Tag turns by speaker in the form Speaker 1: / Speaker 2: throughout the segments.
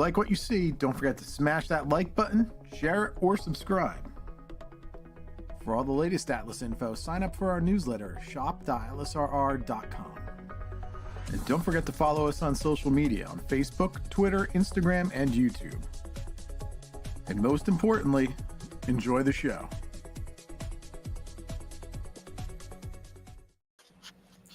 Speaker 1: like what you see, don't forget to smash that like button, share it, or subscribe. For all the latest Atlas info, sign up for our newsletter, shop.atlasrr.com. And don't forget to follow us on social media on Facebook, Twitter, Instagram, and YouTube. And most importantly, enjoy the show.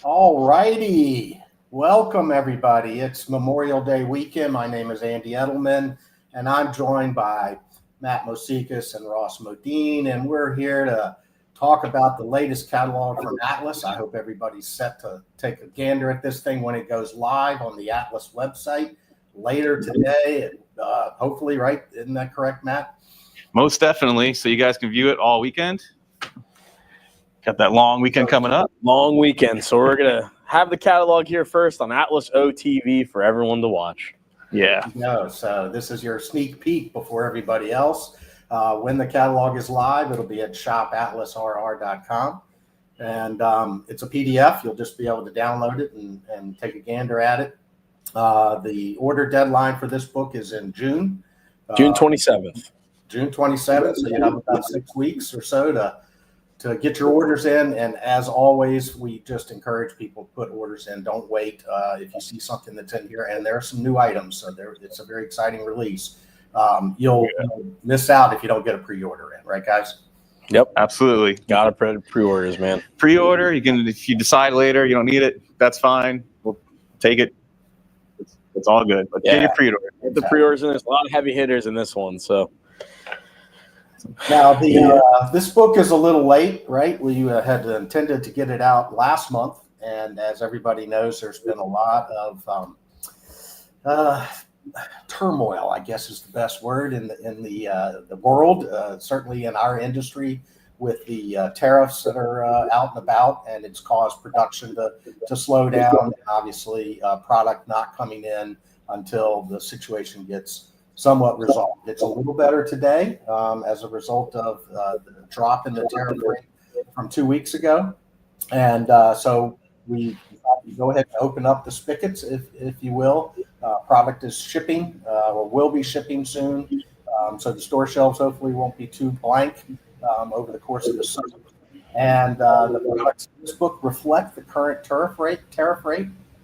Speaker 2: All righty. Welcome, everybody. It's Memorial Day weekend. My name is Andy Edleman, and I'm joined by Matt Moceikis and Ross Medine, and we're here to talk about the latest catalog from Atlas. I hope everybody's set to take a gander at this thing when it goes live on the Atlas website later today. Hopefully, right? Isn't that correct, Matt?
Speaker 3: Most definitely. So you guys can view it all weekend. Got that long weekend coming up.
Speaker 4: Long weekend. So we're going to have the catalog here first on Atlas OTV for everyone to watch.
Speaker 3: Yeah.
Speaker 2: No, so this is your sneak peek before everybody else. When the catalog is live, it'll be at shop.atlasrr.com. And it's a PDF. You'll just be able to download it and take a gander at it. The order deadline for this book is in June.
Speaker 4: June 27th.
Speaker 2: June 27th. So you have about 6 weeks or so to get your orders in. And as always, we just encourage people to put orders in. Don't wait. If you see something that's in here, and there are some new items, so it's a very exciting release. You'll miss out if you don't get a pre-order in, right, guys?
Speaker 4: Yep,
Speaker 3: absolutely.
Speaker 4: Gotta pre-orders, man.
Speaker 3: Pre-order. You can, if you decide later you don't need it, that's fine. We'll take it. It's all good. But get your pre-order.
Speaker 4: Get the pre-orders in. There's a lot of heavy hitters in this one, so.
Speaker 2: Now, this book is a little late, right? We had intended to get it out last month, and as everybody knows, there's been a lot of turmoil, I guess is the best word, in the world, certainly in our industry, with the tariffs that are out and about, and it's caused production to slow down, and obviously product not coming in until the situation gets somewhat resolved. It's a little better today as a result of the drop in the tariff rate from 2 weeks ago. And so we go ahead and open up the spigots, if you will. Product is shipping or will be shipping soon. So the store shelves hopefully won't be too blank over the course of the summer. And the products in this book reflect the current tariff rate.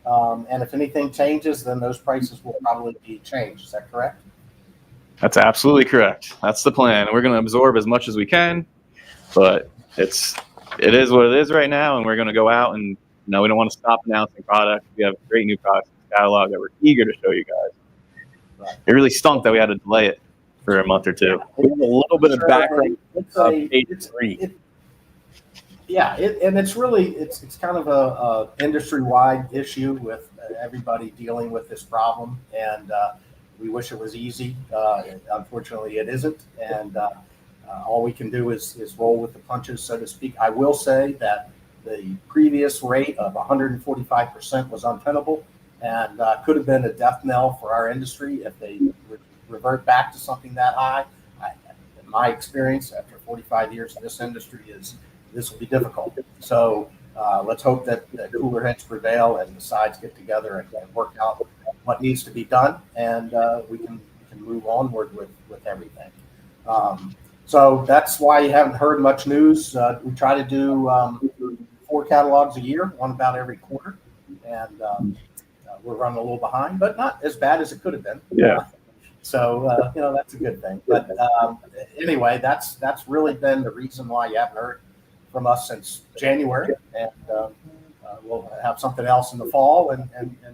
Speaker 2: And if anything changes, then those prices will probably be changed. Is that correct?
Speaker 3: That's absolutely correct. That's the plan. We're going to absorb as much as we can, but it is what it is right now, and we're going to go out and we don't want to stop announcing products. We have great new products in the catalog that we're eager to show you guys. Right. It really stunk that we had to delay it for a month or two.
Speaker 4: We have a little bit of background.
Speaker 2: And it's really it's kind of a industry-wide issue with everybody dealing with this problem, and we wish it was easy. Unfortunately, it isn't, and all we can do is roll with the punches, so to speak. I will say that the previous rate of 145% was untenable, and could have been a death knell for our industry if they revert back to something that high. In my experience, after 45 years in this industry, this will be difficult. So let's hope that cooler heads prevail and the sides get together and work out what needs to be done, and we can move onward with everything. So that's why you haven't heard much news. We try to do 4 catalogs a year, one about every quarter, and we're running a little behind, but not as bad as it could have been.
Speaker 3: Yeah.
Speaker 2: So that's a good thing. But anyway, that's really been the reason why you haven't heard from us since January, and we'll have something else in the fall and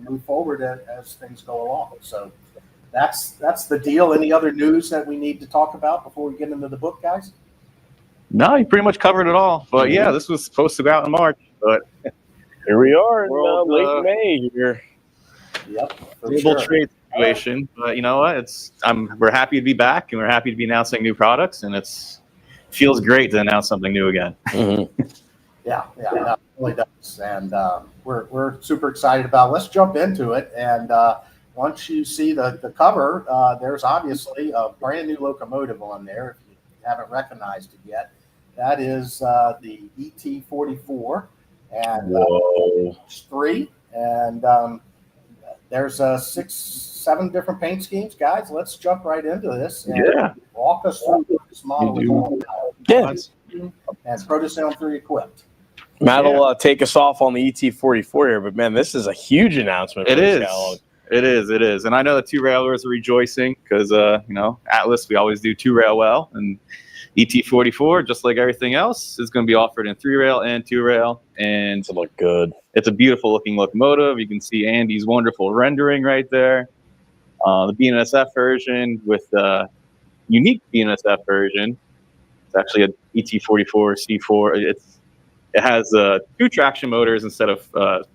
Speaker 2: move forward as things go along. So that's the deal. Any other news that we need to talk about before we get into the book, guys?
Speaker 3: No, you pretty much covered it all. But yeah, this was supposed to go out in March, but
Speaker 4: here we are in late May here.
Speaker 2: Yep.
Speaker 3: Global trade situation. But you know what? We're happy to be back, and we're happy to be announcing new products, and feels great to announce something new again.
Speaker 2: Mm-hmm. Yeah, it really does. And we're super excited about it. Let's jump into it. And once you see the cover, there's obviously a brand new locomotive on there, if you haven't recognized it yet. That is the ET44 and 3. And there's 6, 7 different paint schemes, guys. Let's jump right into this and walk us through this model.
Speaker 4: Yeah.
Speaker 2: And Protosound 3 equipped.
Speaker 4: Matt will take us off on the ET44 here, but man, this is a huge announcement.
Speaker 3: It is. And I know the 2 railers are rejoicing because, Atlas, we always do 2 rail well. And ET44, just like everything else, is going to be offered in 3 rail and 2 rail. And
Speaker 4: It's look good.
Speaker 3: It's a beautiful looking locomotive. You can see Andy's wonderful rendering right there. The BNSF version with the unique BNSF version. It's actually an ET44 C4. It has 2 traction motors instead of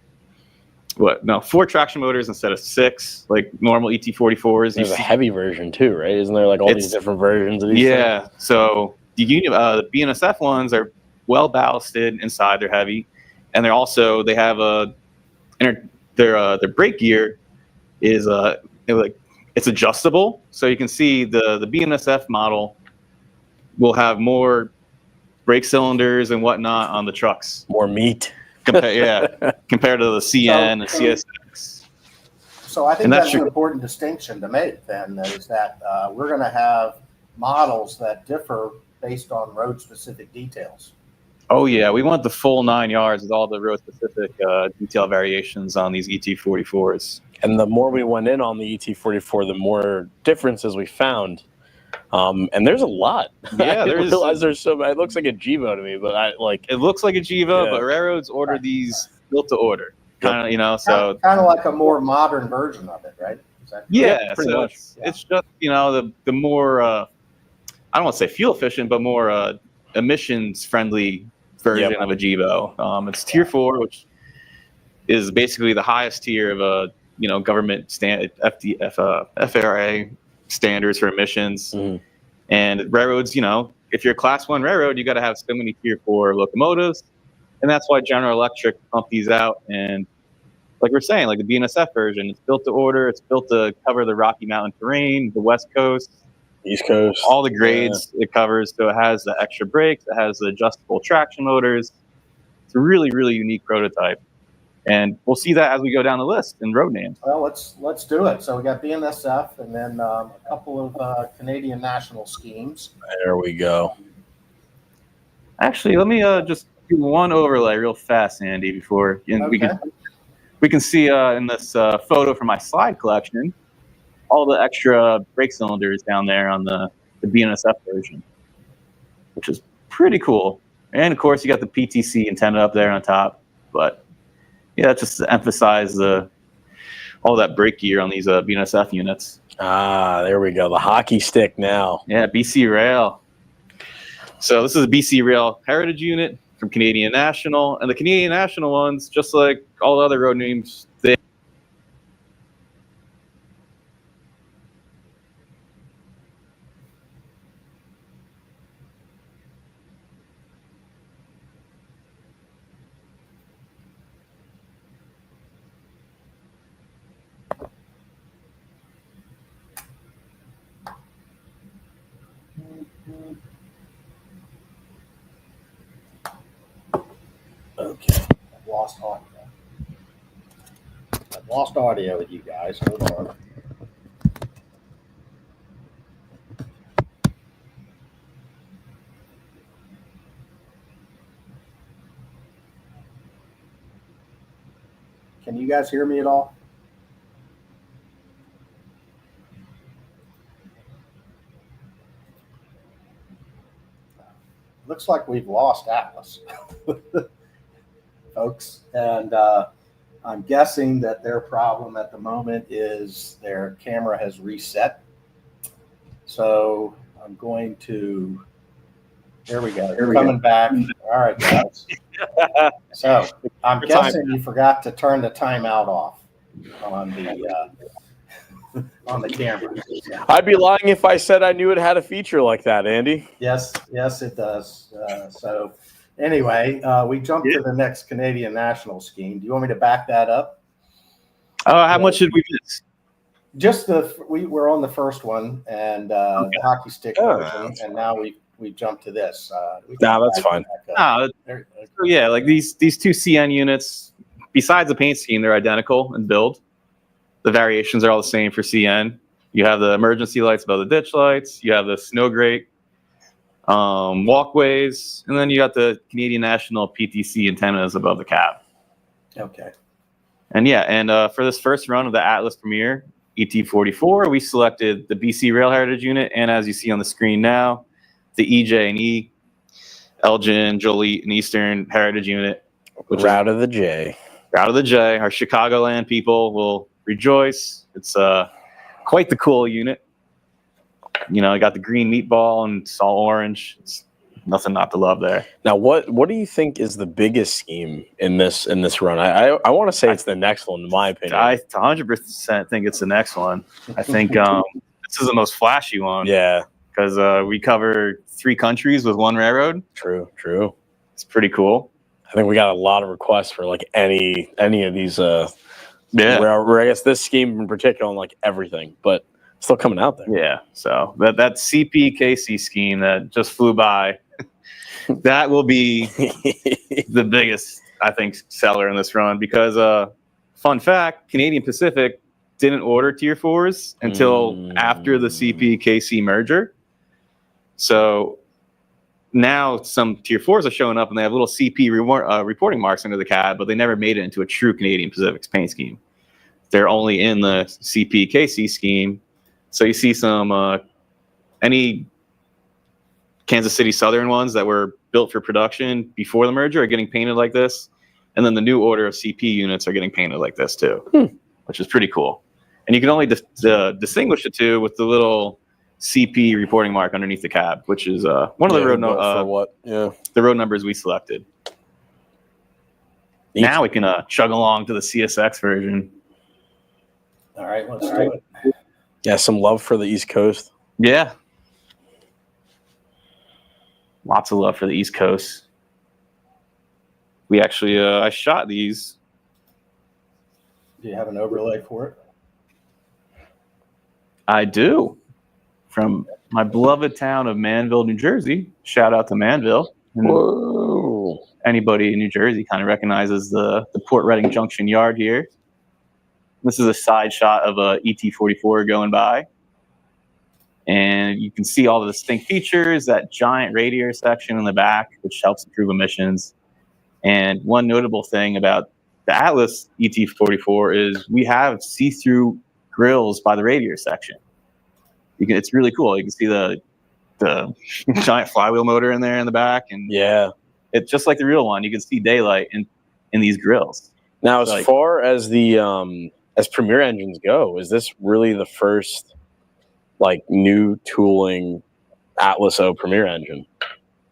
Speaker 3: 4 traction motors instead of 6, like normal ET44s.
Speaker 4: There's a heavy version too, right? Isn't there like all these different versions of these?
Speaker 3: Yeah.
Speaker 4: things?
Speaker 3: So the BNSF ones are well ballasted inside. They're heavy, and they have their brake gear is it's adjustable. So you can see the BNSF model will have more brake cylinders and whatnot on the trucks.
Speaker 4: More meat.
Speaker 3: Compared to the CN and CSX.
Speaker 2: So I think that's an important distinction to make then, is that we're going to have models that differ based on road-specific details.
Speaker 3: Oh, yeah. We want the full 9 yards with all the road-specific detail variations on these ET44s.
Speaker 4: And the more we went in on the ET44, the more differences we found. And there's a lot.
Speaker 3: Yeah,
Speaker 4: I didn't realize there's so many. It looks like a Jivo to me, but
Speaker 3: it looks like a Jivo, but railroads order these built to order. Kind of, so
Speaker 2: kind of like a more modern version of it, right?
Speaker 3: Pretty much. It's just the more I don't want to say fuel efficient, but more emissions friendly version of a Jivo. It's tier 4, which is basically the highest tier of a government standard FRA standards for emissions. And railroads, if you're a class 1 railroad, you got to have so many tier 4 locomotives, and that's why General Electric pumped these out. And like we're saying, like the BNSF version, it's built to order. It's built to cover the Rocky Mountain terrain, the West Coast,
Speaker 4: East Coast,
Speaker 3: all the grades it covers. So it has the extra brakes, it has the adjustable traction motors. It's a really, really unique prototype. And we'll see that as we go down the list in road names.
Speaker 2: Well, let's do it. So we got BNSF and then a couple of Canadian national schemes.
Speaker 4: There we go.
Speaker 3: Actually, let me just do one overlay real fast, Andy, before we can see in this photo from my slide collection all the extra brake cylinders down there on the BNSF version, which is pretty cool. And of course, you got the PTC antenna up there on top, but yeah, just to emphasize all that brake gear on these BNSF units.
Speaker 4: There we go. The hockey stick now.
Speaker 3: Yeah, BC Rail. So this is a BC Rail heritage unit from Canadian National. And the Canadian National ones, just like all the other road names, they
Speaker 2: Okay, I've lost audio with you guys. Hold on. Can you guys hear me at all? Looks like we've lost Atlas, folks. And I'm guessing that their problem at the moment is their camera has reset. So I'm going to, there we go. They're coming back. All right, guys. So I'm guessing you forgot to turn the timeout off on the camera.
Speaker 4: I'd be lying if I said I knew it had a feature like that, Andy.
Speaker 2: Yes, it does. So anyway, we jumped to the next Canadian national scheme. Do you want me to back that up?
Speaker 3: How much did we miss?
Speaker 2: Just we're on the first one and the hockey stick version, and now we jumped to this.
Speaker 4: That's fine.
Speaker 3: Yeah, like these two CN units, besides the paint scheme, they're identical in build. the variations are all the same for CN. You have the emergency lights above the ditch lights. You have the snow grate walkways, and then you got the Canadian National PTC antennas above the cab.
Speaker 2: Okay.
Speaker 3: And yeah, and for this first run of the Atlas Premier ET44, we selected the BC Rail Heritage Unit, and as you see on the screen now, the EJ and E, Elgin, Joliet, and Eastern Heritage Unit.
Speaker 4: Route of the J.
Speaker 3: Route of the J. Our Chicagoland people will rejoice. It's quite the cool unit. You know, I got the green meatball and it's all orange. It's nothing not to love there.
Speaker 4: Now, what do you think is the biggest scheme in this run? I want to say it's the next one, in my opinion.
Speaker 3: I 100% think it's the next one. I think this is the most flashy one.
Speaker 4: Yeah,
Speaker 3: because we cover 3 countries with 1 railroad.
Speaker 4: True.
Speaker 3: It's pretty cool.
Speaker 4: I think we got a lot of requests for like any of these.
Speaker 3: Yeah.
Speaker 4: I guess this scheme in particular on like everything, but still coming out there.
Speaker 3: Yeah. So that CPKC scheme that just flew by, that will be the biggest, I think, seller in this run because, fun fact, Canadian Pacific didn't order Tier 4s until after the CPKC merger. So now some Tier 4s are showing up and they have little CP reporting marks under the cab, but they never made it into a true Canadian Pacific paint scheme. They're only in the CPKC scheme. So you see some, any Kansas City Southern ones that were built for production before the merger are getting painted like this. And then the new order of CP units are getting painted like this too, which is pretty cool. And you can only distinguish the two with the little CP reporting mark underneath the cab, which is one of the the road numbers we selected. Now we can chug along to the CSX version.
Speaker 2: All right, let's do it.
Speaker 4: Yeah, some love for the East Coast.
Speaker 3: Yeah. Lots of love for the East Coast. We actually, I shot these.
Speaker 2: Do you have an overlay for it?
Speaker 3: I do. From my beloved town of Manville, New Jersey. Shout out to Manville.
Speaker 4: Whoa.
Speaker 3: Anybody in New Jersey kind of recognizes the Port Reading Junction yard here. This is a side shot of a ET44 going by. And you can see all the distinct features, that giant radiator section in the back, which helps improve emissions. And one notable thing about the Atlas ET44 is we have see-through grills by the radiator section. It's really cool. You can see the giant flywheel motor in there in the back. And
Speaker 4: yeah,
Speaker 3: it's just like the real one. You can see daylight in these grills.
Speaker 4: Now, as far as the as Premier engines go, is this really the first like new tooling Atlas O Premier engine?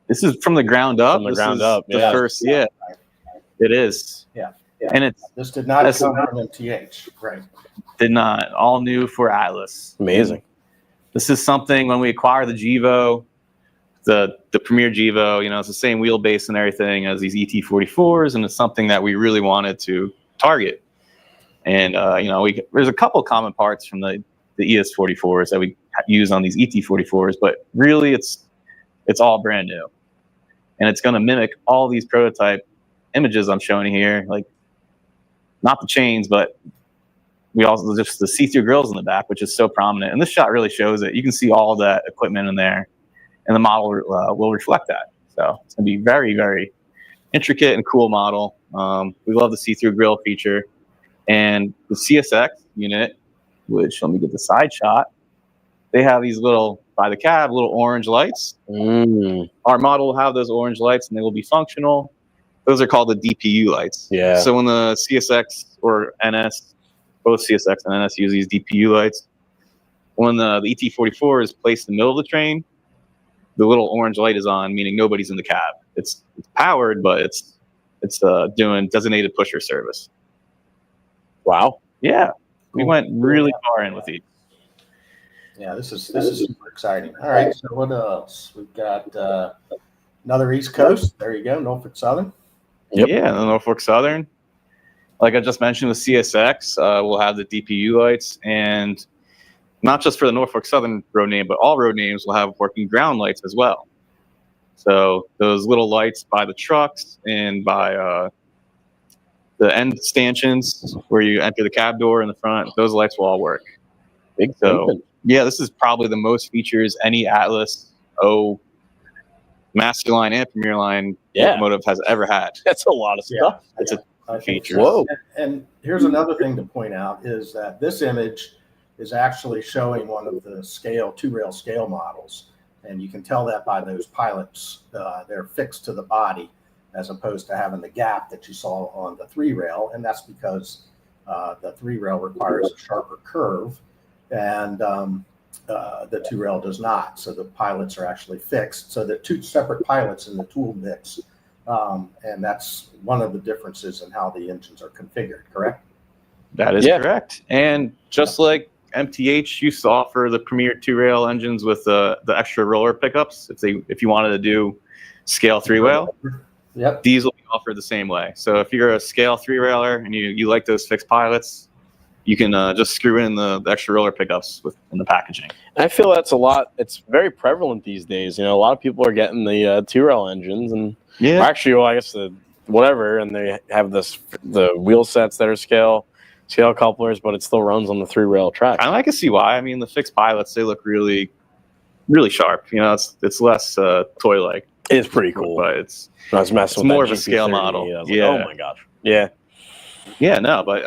Speaker 3: This is from the ground up.
Speaker 4: From the ground up,
Speaker 3: the first, it is.
Speaker 2: Yeah.
Speaker 3: And
Speaker 2: this did not come from MTH, right?
Speaker 3: Did not. All new for Atlas.
Speaker 4: Amazing.
Speaker 3: This is something when we acquire the Gevo, the Premier Gevo, you know, it's the same wheelbase and everything as these ET44s, and it's something that we really wanted to target. And you know, there's a couple common parts from the ES44s that we use on these ET44s, but really it's all brand new, and it's going to mimic all these prototype images I'm showing here, like not the chains, but we also just the see-through grills in the back, which is so prominent. And this shot really shows it. You can see all that equipment in there, and the model will reflect that. So it's going to be very, very intricate and cool model. We love the see-through grill feature. And the CSX unit, which let me get the side shot, they have these little, by the cab, little orange lights. Our model will have those orange lights, and they will be functional. Those are called the DPU lights.
Speaker 4: Yeah.
Speaker 3: So when the CSX or NS, both CSX and NS use these DPU lights, when the ET44 is placed in the middle of the train, the little orange light is on, meaning nobody's in the cab. It's powered, but it's doing designated pusher service.
Speaker 4: Wow.
Speaker 3: Yeah. We went really far in with these.
Speaker 2: Yeah, this is super exciting. All right, so what else? We've got another East Coast. There you go, Norfolk Southern.
Speaker 3: Yep. Yeah, the Norfolk Southern. Like I just mentioned with CSX, we'll have the DPU lights, and not just for the Norfolk Southern road name, but all road names will have working ground lights as well. So those little lights by the trucks and by the end stanchions where you enter the cab door in the front, those lights will all work.
Speaker 4: Big
Speaker 3: So
Speaker 4: thinking.
Speaker 3: yeah, this is probably the most features any Atlas O Master Line and Premier Line locomotive has ever had.
Speaker 4: That's a lot of
Speaker 2: Yeah,
Speaker 4: stuff.
Speaker 3: It's
Speaker 2: I
Speaker 3: a
Speaker 2: think
Speaker 3: feature.
Speaker 2: so.
Speaker 4: Whoa.
Speaker 2: And here's another thing to point out is that this image is actually showing one of the two-rail scale models. And you can tell that by those pilots. They're fixed to the body as opposed to having the gap that you saw on the three-rail. And that's because the three-rail requires a sharper curve and the two-rail does not. So the pilots are actually fixed. So they're two separate pilots in the tool mix. And that's one of the differences in how the engines are configured, correct?
Speaker 3: That is correct. And just like MTH used to offer the Premier two-rail engines with the extra roller pickups, if you wanted to do scale three-rail, these will be offered the same way. So if you're a scale three-railer and you like those fixed pilots, you can just screw in the extra roller pickups in the packaging.
Speaker 4: I feel that's a lot. It's very prevalent these days. You know, a lot of people are getting the two-rail engines, and actually, well, I guess and they have the wheel sets that are scale couplers, but it still runs on the three-rail track.
Speaker 3: I can see why. I mean, the fixed pilots, they look really, really sharp. You know, it's less toy-like.
Speaker 4: It's pretty cool,
Speaker 3: but it's
Speaker 4: more
Speaker 3: of a scale model.
Speaker 4: Oh my gosh. Yeah.
Speaker 3: No, but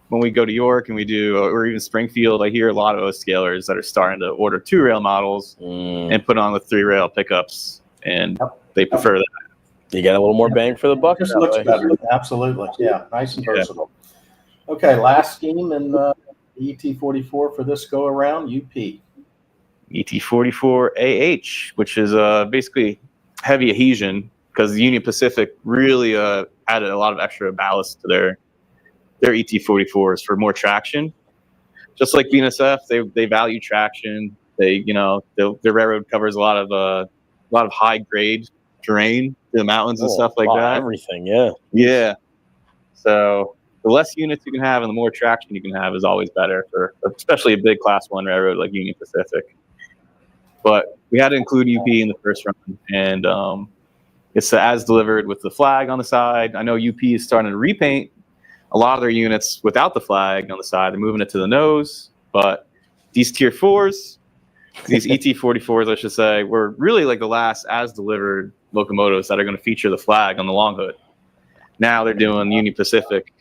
Speaker 3: when we go to York and we do, or even Springfield, I hear a lot of O-scalers that are starting to order two-rail models and put on the three-rail pickups, and they prefer that.
Speaker 4: You get a little more bang for the buck.
Speaker 2: It just looks better. Absolutely. Yeah, nice and versatile. Okay, last scheme in ET44 for this go-around, UP.
Speaker 3: ET44 AH, which is basically heavy adhesion, because the Union Pacific really added a lot of extra ballast to their ET44s for more traction. Just like BNSF, they value traction. Their railroad covers a lot of high grade terrain, the mountains and stuff like that.
Speaker 4: Everything,
Speaker 3: yeah. So the less units you can have and the more traction you can have is always better for, especially a big Class 1 railroad like Union Pacific. But we had to include UP in the first run, and it's the as delivered with the flag on the side. I know UP is starting to repaint a lot of their units without the flag on the side. They're moving it to the nose, but these Tier 4s, these ET44s, I should say, were really like the last as delivered locomotives that are going to feature the flag on the long hood. Now they're doing Union Pacific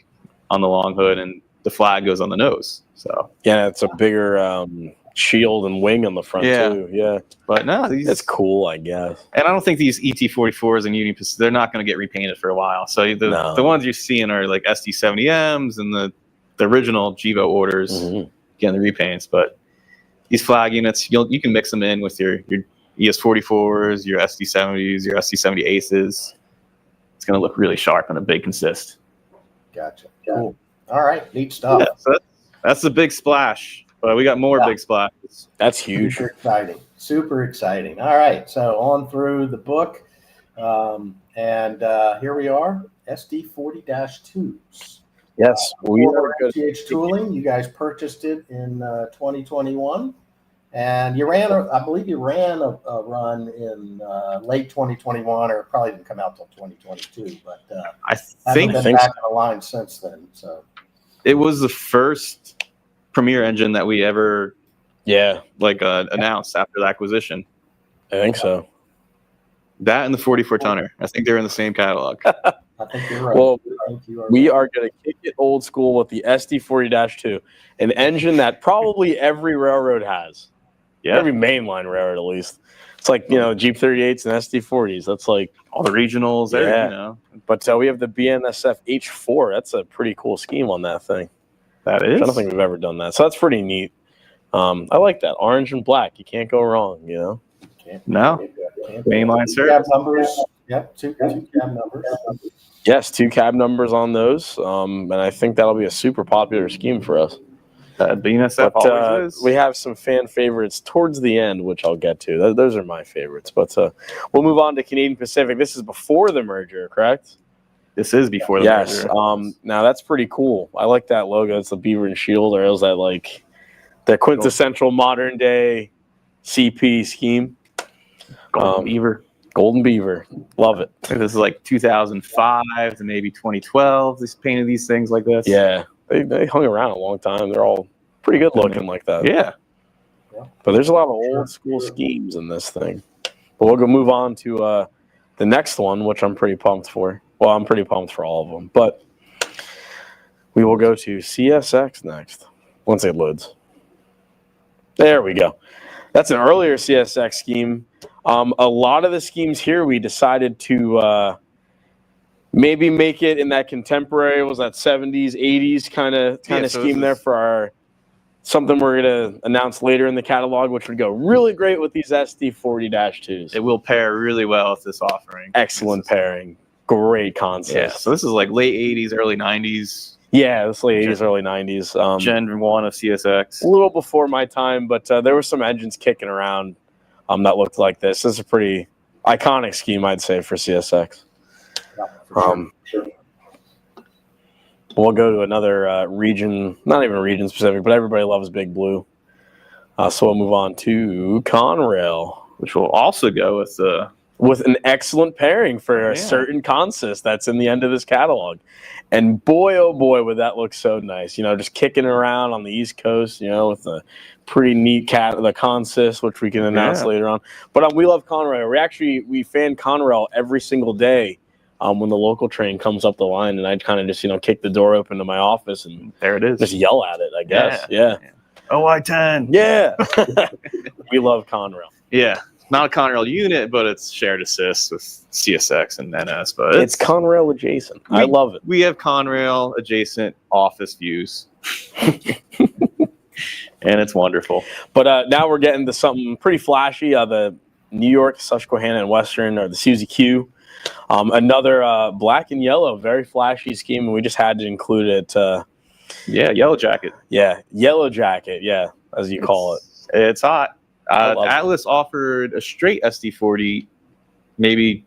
Speaker 3: on the long hood, and the flag goes on the nose. So
Speaker 4: yeah, it's a bigger shield and wing on the front too. Yeah,
Speaker 3: but no,
Speaker 4: that's cool, I guess.
Speaker 3: And I don't think these ET44s and Union Pacific, they're not going to get repainted for a while. So the ones you're seeing are like SD70Ms and the original GEVO orders getting the repaints. But these flag units, you can mix them in with your ES44s, your SD70s, your SD70 Aces. It's going to look really sharp and a big consist.
Speaker 2: Gotcha. Cool. All right, neat stuff.
Speaker 3: Yeah, so that's the big splash. But we got more big splashes.
Speaker 4: That's huge.
Speaker 2: Super exciting. Super exciting. All right, so on through the book. And here we are, SD40-2s.
Speaker 4: Yes, we are good.
Speaker 2: MTH Tooling, you guys purchased it in 2021. And I believe you ran a run in late 2021, or it probably didn't come out till 2022. But
Speaker 3: I think
Speaker 2: been back in the line since then. So
Speaker 3: it was the first Premier engine that we ever announced after the acquisition.
Speaker 4: I think so.
Speaker 3: That and the 44 tonner. I think they're in the same catalog.
Speaker 2: I think you're right.
Speaker 4: Well, we are going to kick it old school with the SD40-2, an engine that probably every railroad has. Yeah, every mainline railroad at least. It's like, Jeep 38s and SD40s. That's like
Speaker 3: all the regionals.
Speaker 4: Yeah. But we have the BNSF H4. That's a pretty cool scheme on that thing.
Speaker 3: That is.
Speaker 4: I don't think we've ever done that. So that's pretty neat. I like that. Orange and black. You can't go wrong,
Speaker 3: No. Mainline service.
Speaker 2: Cab numbers. Yep, two cab numbers.
Speaker 4: Yes, 2 cab numbers on those. And I think that'll be a super popular scheme for us.
Speaker 3: BNSF always is.
Speaker 4: We have some fan favorites towards the end, which I'll get to. Those are my favorites. But we'll move on to Canadian Pacific. This is before the merger, correct?
Speaker 3: This is before the merger.
Speaker 4: Yes. Now, that's pretty cool. I like that logo. It's the beaver and shield, or is that like the quintessential modern-day CP scheme?
Speaker 3: Beaver.
Speaker 4: Golden Beaver. Love it.
Speaker 3: This is like 2005 to maybe 2012. They painted these things like this.
Speaker 4: Yeah. They hung around a long time. They're all pretty good looking like that.
Speaker 3: Yeah.
Speaker 4: But there's a lot of old school schemes in this thing. But we'll go move on to the next one, which I'm pretty pumped for. Well, I'm pretty pumped for all of them. But we will go to CSX next once it loads. There we go. That's an earlier CSX scheme. A lot of the schemes here we decided to maybe make it in that contemporary, was that 70s, 80s kind of scheme there for our something we're going to announce later in the catalog, which would go really great with these SD40-2s.
Speaker 3: It will pair really well with this offering.
Speaker 4: Excellent pairing. Great concept.
Speaker 3: Yeah, so this is like late 80s, early 90s.
Speaker 4: Yeah, this late 80s, early 90s.
Speaker 3: Gen 1 of CSX.
Speaker 4: A little before my time, but there were some engines kicking around that looked like this. This is a pretty iconic scheme, I'd say, for CSX.
Speaker 2: Yeah, for sure.
Speaker 4: We'll go to another region, not even region specific, but everybody loves Big Blue. So we'll move on to Conrail,
Speaker 3: which will also go
Speaker 4: with an excellent pairing for a certain consist that's in the end of this catalog. And boy, oh boy, would that look so nice. You know, just kicking around on the East Coast, you know, with a pretty neat the consist, which we can announce later on. But we love Conrail. We fan Conrail every single day when the local train comes up the line. And I'd kind of just, kick the door open to my office and
Speaker 3: there it is.
Speaker 4: Just yell at it, I guess. Yeah.
Speaker 3: OI-10.
Speaker 4: Yeah. We love Conrail.
Speaker 3: Yeah. Not a Conrail unit, but it's shared assist with CSX and NS. But
Speaker 4: it's Conrail adjacent. I love it.
Speaker 3: We have Conrail adjacent office views. And it's wonderful.
Speaker 4: But now we're getting to something pretty flashy. The New York, Susquehanna, and Western, or the Suzy Q. Another black and yellow, very flashy scheme, and we just had to include it.
Speaker 3: Yellow Jacket.
Speaker 4: Yeah, Yellow Jacket, as you call it.
Speaker 3: It's hot. Atlas offered a straight SD40 maybe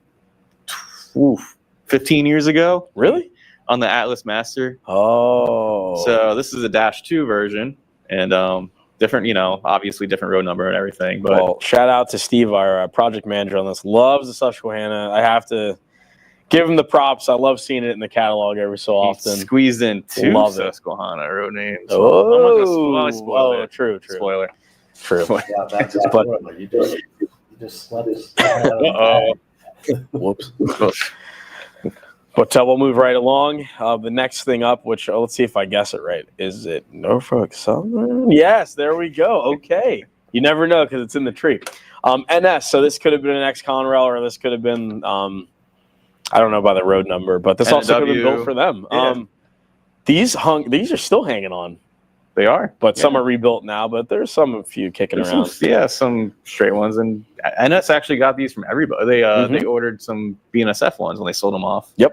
Speaker 3: 15 years ago.
Speaker 4: Really?
Speaker 3: On the Atlas Master.
Speaker 4: Oh.
Speaker 3: So this is a -2 version, and different, obviously different road number and everything. But
Speaker 4: well, shout out to Steve, our project manager on this. Loves the Susquehanna. I have to give him the props. I love seeing it in the catalog every so often.
Speaker 3: He squeezed in two Susquehanna road names.
Speaker 4: Oh, true.
Speaker 3: Spoiler.
Speaker 4: True.
Speaker 2: Yeah, that's a spoiler. You just let us.
Speaker 4: Whoops. But we'll move right along. The next thing up, which let's see if I guess it right. Is it Norfolk Southern? Yes, there we go. Okay. You never know because it's in the tree. NS. So this could have been an ex-Conrail, or this could have been, I don't know by the road number, but this also could have been built for them. Yeah. These are still hanging on.
Speaker 3: They are,
Speaker 4: but some are rebuilt now. But there's a few kicking around.
Speaker 3: Some straight ones, and NS actually got these from everybody. They ordered some BNSF ones when they sold them off.
Speaker 4: Yep,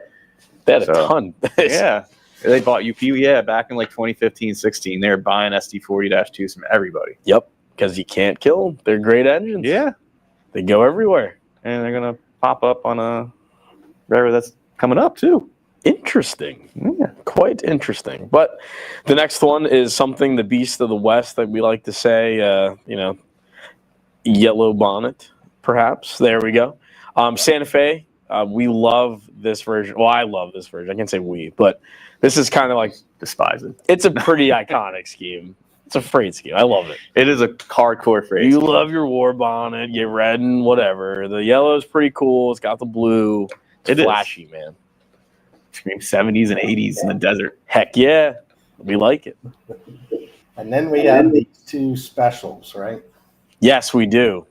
Speaker 4: they had a ton.
Speaker 3: Yeah, they bought UP. Yeah, back in like 2015, 16, they were buying SD40-2s from everybody.
Speaker 4: Yep, because you can't kill them. They're great engines.
Speaker 3: Yeah,
Speaker 4: they go everywhere,
Speaker 3: and they're gonna pop up on a railroad that's coming up too.
Speaker 4: Interesting. Yeah, quite interesting. But the next one is something, the Beast of the West, that we like to say, Yellow Bonnet, perhaps. There we go. Santa Fe, we love this version. Well, I love this version. I can't say we, but this is kind of like,
Speaker 3: despise it.
Speaker 4: It's a pretty iconic scheme. It's a freight scheme. I love it.
Speaker 3: It is a hardcore freight
Speaker 4: You
Speaker 3: scheme.
Speaker 4: love your war bonnet, get red and whatever. The yellow is pretty cool. It's got the blue. It's flashy, man.
Speaker 3: 70s and 80s in the desert.
Speaker 4: Heck yeah. We like it.
Speaker 2: And then we have these two specials, right?
Speaker 4: Yes, we do.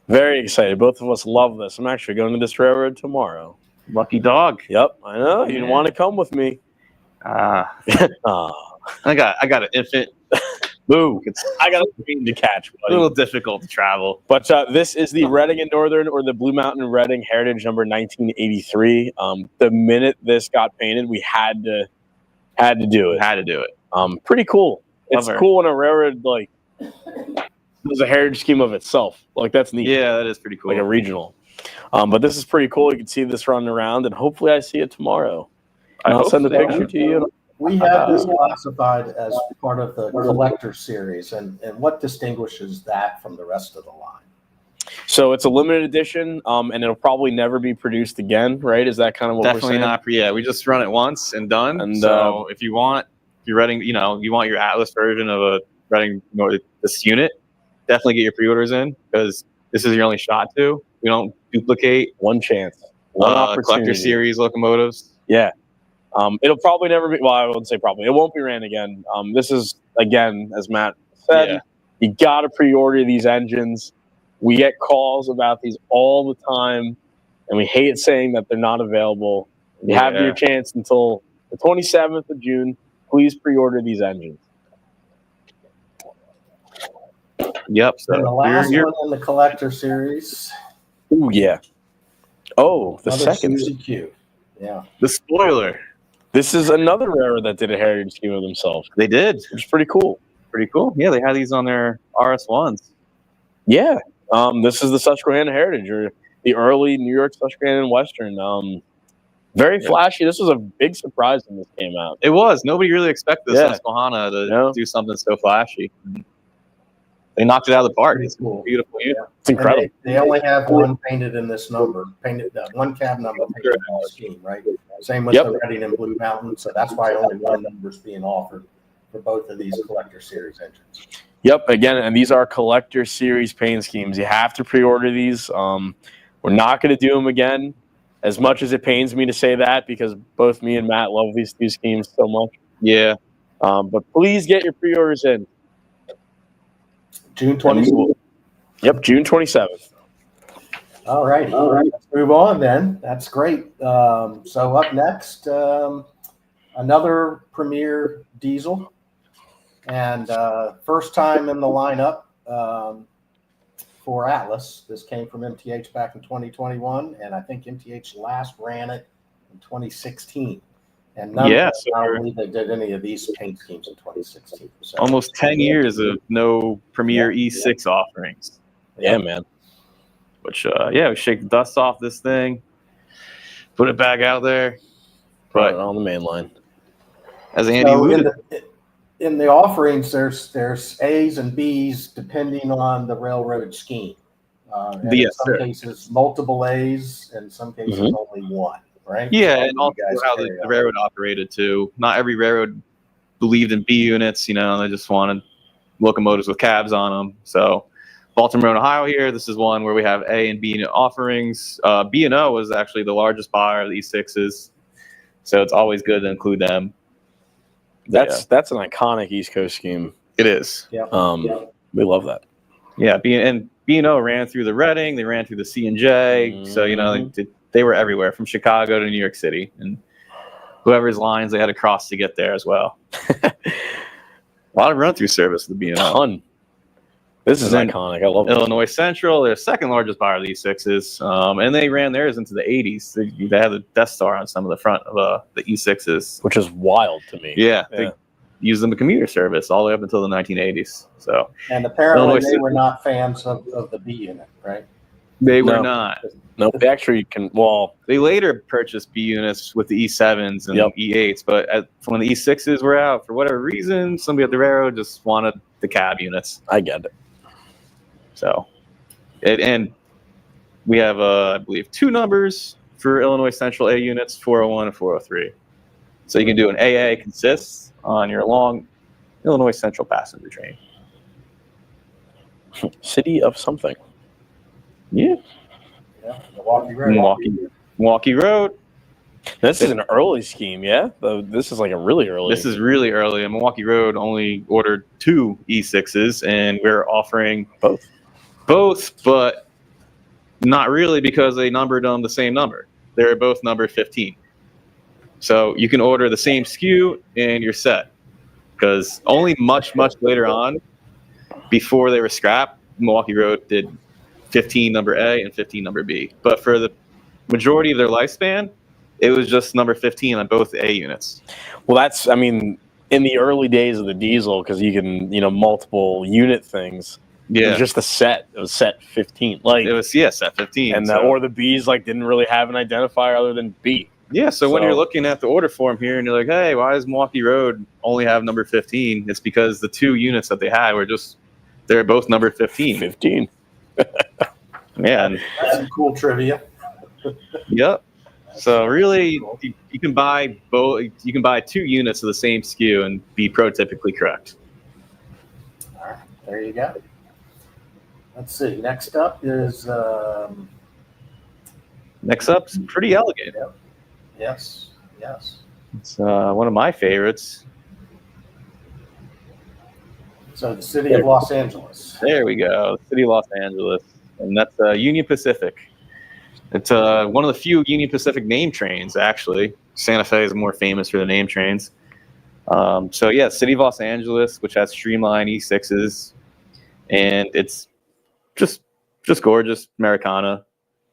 Speaker 4: Very excited. Both of us love this. I'm actually going to this railroad tomorrow.
Speaker 3: Lucky dog.
Speaker 4: Yep, I know. You didn't want to come with me.
Speaker 3: I got an infant.
Speaker 4: Boo. I got a train to catch, buddy.
Speaker 3: A little difficult to travel.
Speaker 4: But this is the Reading and Northern, or the Blue Mountain Reading Heritage number 1983. The minute this got painted, we had to do it.
Speaker 3: Had to do it.
Speaker 4: Pretty cool. It's cool when a railroad does a heritage scheme of itself. Like, that's neat.
Speaker 3: Yeah, that is pretty cool.
Speaker 4: Like a regional. But this is pretty cool. You can see this running around, and hopefully I see it tomorrow. I'll send a picture to you.
Speaker 2: We have this classified as part of the collector series, and what distinguishes that from the rest of the line?
Speaker 4: So it's a limited edition, and it'll probably never be produced again, right? Is that kind of what
Speaker 3: Definitely
Speaker 4: we're saying?
Speaker 3: not. Yeah, we just run it once and done.
Speaker 4: And,
Speaker 3: so if you're running, you want your Atlas version of running this unit, definitely get your pre-orders in because this is your only shot to. We don't duplicate
Speaker 4: one chance, one opportunity.
Speaker 3: Collector Series locomotives.
Speaker 4: Yeah. It'll probably never be. Well, I wouldn't say probably. It won't be ran again. This is again, as Matt said, you got to pre-order these engines. We get calls about these all the time, and we hate saying that they're not available. You have your chance until the 27th of June. Please pre-order these engines.
Speaker 3: Yep. So
Speaker 2: and the last one in the Collector Series.
Speaker 4: Oh yeah. Oh, the
Speaker 2: another
Speaker 4: second.
Speaker 2: CQ. Yeah.
Speaker 3: The spoiler. This
Speaker 4: is another railroad that did a heritage scheme of themselves.
Speaker 3: They did.
Speaker 4: Which is pretty cool.
Speaker 3: Pretty cool. Yeah, they had these on their RS1s.
Speaker 4: Yeah. This is the Susquehanna Heritage, or the early New York Susquehanna and Western. Very flashy. This was a big surprise when this came out.
Speaker 3: It was. Nobody really expected Susquehanna to do something so flashy. They knocked it out of the park. It's
Speaker 2: cool.
Speaker 3: Beautiful. Yeah.
Speaker 4: It's incredible.
Speaker 2: They only have one painted in this number, one cab number painted in the scheme, right? Same with the Reading and Blue Mountain, so that's why only one number is being offered for both of these Collector Series engines.
Speaker 4: Yep. Again, and these are Collector Series paint schemes. You have to pre-order these. We're not going to do them again, as much as it pains me to say that, because both me and Matt love these two schemes so much.
Speaker 3: Yeah.
Speaker 4: But please get your pre-orders in.
Speaker 2: June 27th.
Speaker 4: Yep, June 27th.
Speaker 2: All righty. Let's move on then. That's great. So up next, another Premier diesel. And first time in the lineup for Atlas. This came from MTH back in 2021, and I think MTH last ran it in 2016. And I don't believe they did any of these paint schemes in 2016. So.
Speaker 3: Almost 10 years of no Premier E6 offerings.
Speaker 4: Yeah, man.
Speaker 3: Which, we shake the dust off this thing, put it back out there.
Speaker 4: Put it on the main line.
Speaker 3: As Andy alluded.
Speaker 2: In the offerings, there's A's and B's depending on the railroad scheme. In some cases, multiple A's, and in some cases, only one. Right?
Speaker 3: Yeah, and also how the railroad operated too. Not every railroad believed in B units. They just wanted locomotives with cabs on them. So, Baltimore and Ohio here. This is one where we have A and B unit offerings. B&O is actually the largest buyer of the E6s, so it's always good to include them.
Speaker 4: That's an iconic East Coast scheme.
Speaker 3: It is.
Speaker 2: Yeah.
Speaker 4: We love that.
Speaker 3: Yeah, B&O ran through the Reading. They ran through the C&J. So they were everywhere from Chicago to New York City, and whoever's lines they had to cross to get there as well. A lot of run-through service with the B&O.
Speaker 4: Ton. This is iconic. I love it.
Speaker 3: Illinois Central, their second largest buyer of the E6s, and they ran theirs into the 80s. They had the Death Star on some of the front of the E6s.
Speaker 4: Which is wild to me.
Speaker 3: Yeah. They used them in commuter service all the way up until the 1980s. So,
Speaker 2: and apparently they were not fans of the B unit, right?
Speaker 3: They were not.
Speaker 4: Nope. They actually they
Speaker 3: later purchased B units with the E7s and E8s, but when the E6s were out, for whatever reason, somebody at the railroad just wanted the cab units.
Speaker 4: I get it.
Speaker 3: So, and we have, I believe, two numbers for Illinois Central A units, 401 and 403. So you can do an AA consists on your long Illinois Central passenger train.
Speaker 4: City of something.
Speaker 3: Yeah. Milwaukee Road.
Speaker 4: This is an early scheme, yeah? This is like a really early.
Speaker 3: This is really early. And Milwaukee Road only ordered 2 E6s, and we're offering both, but not really because they numbered them the same number. They're both number 15. So you can order the same SKU and you're set. Because only much later on, before they were scrapped, Milwaukee Road did 15 number A and 15 number B. But for the majority of their lifespan, it was just number 15 on both A units.
Speaker 4: Well, in the early days of the diesel, because you can, multiple unit things. Yeah. It was just a set. It was set 15.
Speaker 3: It was, set 15.
Speaker 4: And or the Bs didn't really have an identifier other than B.
Speaker 3: Yeah, so when you're looking at the order form here and you're like, hey, why does Milwaukee Road only have number 15? It's because the 2 units that they had they're both number 15.
Speaker 4: 15.
Speaker 3: Yeah. And,
Speaker 2: That's some cool trivia.
Speaker 3: yep. So really, you can buy both. You can buy 2 units of the same SKU and be prototypically correct.
Speaker 2: All right, there you go. Let's see. Next up is.
Speaker 3: Next up's pretty elegant.
Speaker 2: Yep. Yes.
Speaker 3: It's one of my favorites.
Speaker 2: So the city of Los Angeles.
Speaker 3: There we go, City of Los Angeles, and that's Union Pacific. It's one of the few Union Pacific name trains, actually. Santa Fe is more famous for the name trains. So yeah, City of Los Angeles, which has Streamlined E6s, and it's just gorgeous Americana.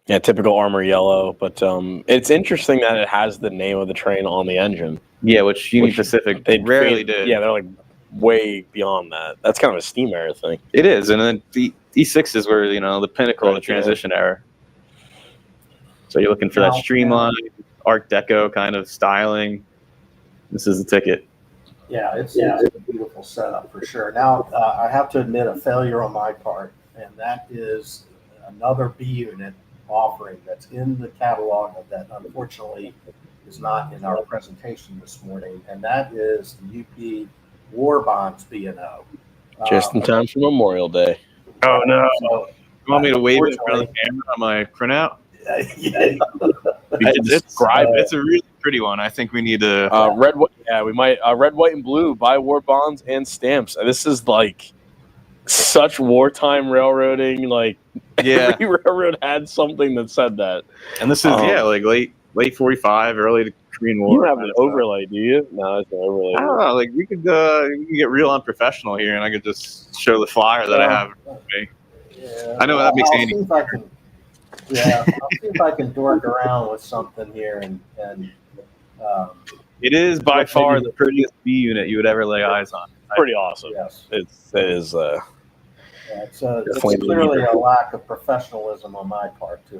Speaker 4: Yeah, typical armor yellow, but it's interesting that it has the name of the train on the engine.
Speaker 3: Yeah, which Union Pacific they rarely did.
Speaker 4: Yeah, they're like way beyond that. That's kind of a steam era thing.
Speaker 3: It is, and then the E6s were the pinnacle of the transition era. So you're looking for that streamlined Art Deco kind of styling. This is the ticket.
Speaker 2: Yeah, it's a beautiful setup for sure. Now, I have to admit a failure on my part, and that is another B unit offering that's in the catalog that unfortunately is not in our presentation this morning, and that is the UP War Bonds B&O.
Speaker 4: Just in time for Memorial Day.
Speaker 3: Oh no!
Speaker 2: So,
Speaker 3: you want me to wave it in front of the camera on my printout? It's a really pretty one. I think we need to
Speaker 4: red, white, we might red, white, and blue. Buy war bonds and stamps. This is like such wartime railroading. Like every railroad had something that said that.
Speaker 3: And this is like late 45, early Korean War.
Speaker 4: You don't have an overlay, do you? No, it's an overlay.
Speaker 3: I don't know. Like we could get real unprofessional here, and I could just show the flyer that I have.
Speaker 2: Yeah,
Speaker 3: I know that makes Andy.
Speaker 2: I'll see if I can dork around with something here, and
Speaker 3: it is by far the prettiest B unit you would ever lay eyes on.
Speaker 4: Pretty awesome.
Speaker 2: Yes,
Speaker 4: it is.
Speaker 2: It's clearly a lack of professionalism on my part too.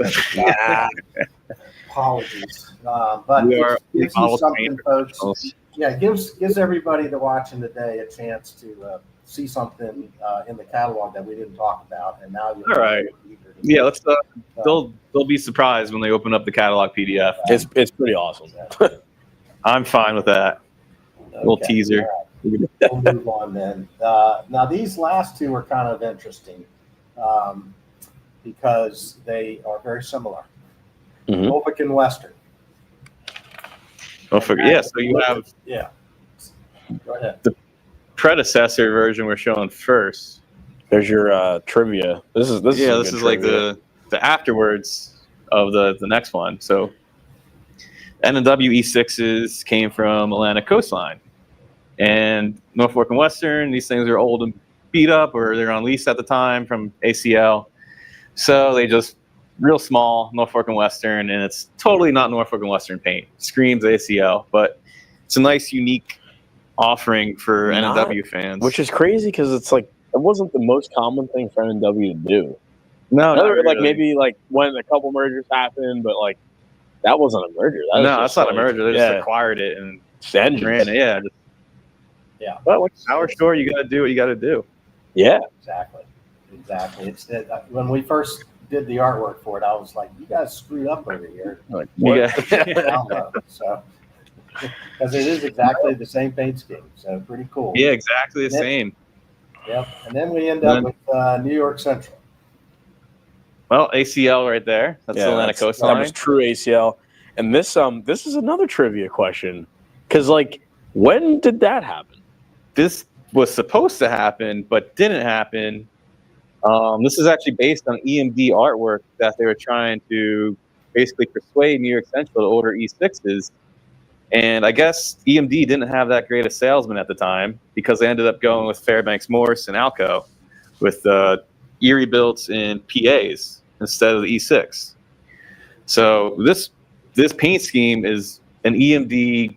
Speaker 2: Apologies, but it gives you something, folks. Yeah, it gives everybody that's watching today a chance to see something in the catalog that we didn't talk about, and now you're
Speaker 3: all right. Yeah, let's. They'll be surprised when they open up the catalog PDF.
Speaker 4: It's pretty awesome.
Speaker 3: I'm fine with that. Okay, little teaser.
Speaker 2: Right. We'll move on then. Now these last two are kind of interesting because they are very similar. Norfolk and Western.
Speaker 3: So you have
Speaker 2: Go ahead.
Speaker 3: The predecessor version we're showing first.
Speaker 4: There's your trivia. This is
Speaker 3: like the afterwards of the next one. So N&W E6s came from Atlantic Coastline, and Norfolk and Western. These things are old and beat up, or they're on lease at the time from ACL. So they just real small Norfolk and Western, and it's totally not Norfolk and Western paint. Screams ACL, but it's a nice, unique offering for N&W fans.
Speaker 4: Which is crazy because it's like it wasn't the most common thing for N&W to do.
Speaker 3: No,
Speaker 4: like maybe like when a couple mergers happened, but like that wasn't a merger.
Speaker 3: That's not a merger. They just acquired it and ran it. Yeah. But when you're power store, you got to do what you got to do.
Speaker 2: Yeah, exactly. It's when we first did the artwork for it, I was like, "You guys screwed up over here."
Speaker 3: Like,
Speaker 2: so because it is exactly the same paint scheme, so pretty cool.
Speaker 3: Yeah, exactly the same.
Speaker 2: Yep, and then we end up with New York Central.
Speaker 3: Well, ACL right there. That's the Atlantic Coastline.
Speaker 4: That was true ACL. And this is another trivia question, because like, when did that happen?
Speaker 3: This was supposed to happen, but didn't happen. This is actually based on EMD artwork that they were trying to basically persuade New York Central to order E6s. And I guess EMD didn't have that great a salesman at the time because they ended up going with Fairbanks Morse and Alco with Erie builts and PAs instead of the E6. So this paint scheme is an EMD,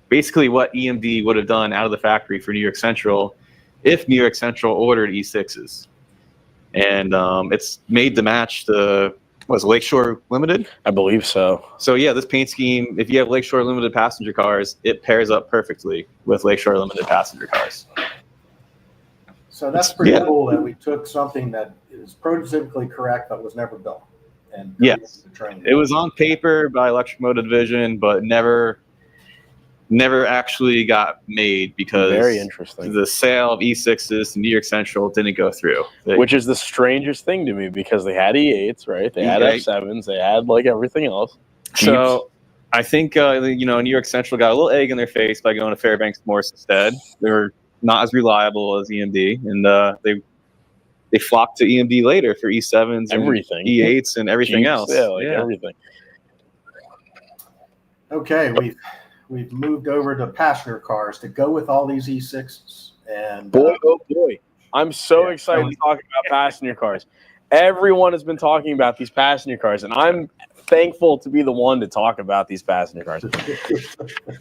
Speaker 3: basically what EMD would have done out of the factory for New York Central if New York Central ordered E6s. And it's made to match the Lakeshore Limited?
Speaker 4: I believe so.
Speaker 3: So yeah, this paint scheme, if you have Lakeshore Limited passenger cars, it pairs up perfectly with Lakeshore Limited passenger cars.
Speaker 2: So that's pretty cool that we took something that is prototypically correct but was never built. And
Speaker 3: yes,
Speaker 2: the train.
Speaker 3: It was on paper by Electric Motor Division, but never actually got made because
Speaker 4: very interesting.
Speaker 3: The sale of E6s to New York Central didn't go through.
Speaker 4: Which is the strangest thing to me because they had E8s, right? They had F7s, they had like everything else.
Speaker 3: So I think New York Central got a little egg in their face by going to Fairbanks Morse instead. They were not as reliable as EMD, and they flocked to EMD later for E7s,
Speaker 4: everything,
Speaker 3: and E8s, and everything else.
Speaker 4: Yeah, everything.
Speaker 2: Okay, we've moved over to passenger cars to go with all these E6s, and
Speaker 4: boy, I'm so excited to talk about passenger cars. Everyone has been talking about these passenger cars, and I'm thankful to be the one to talk about these passenger cars.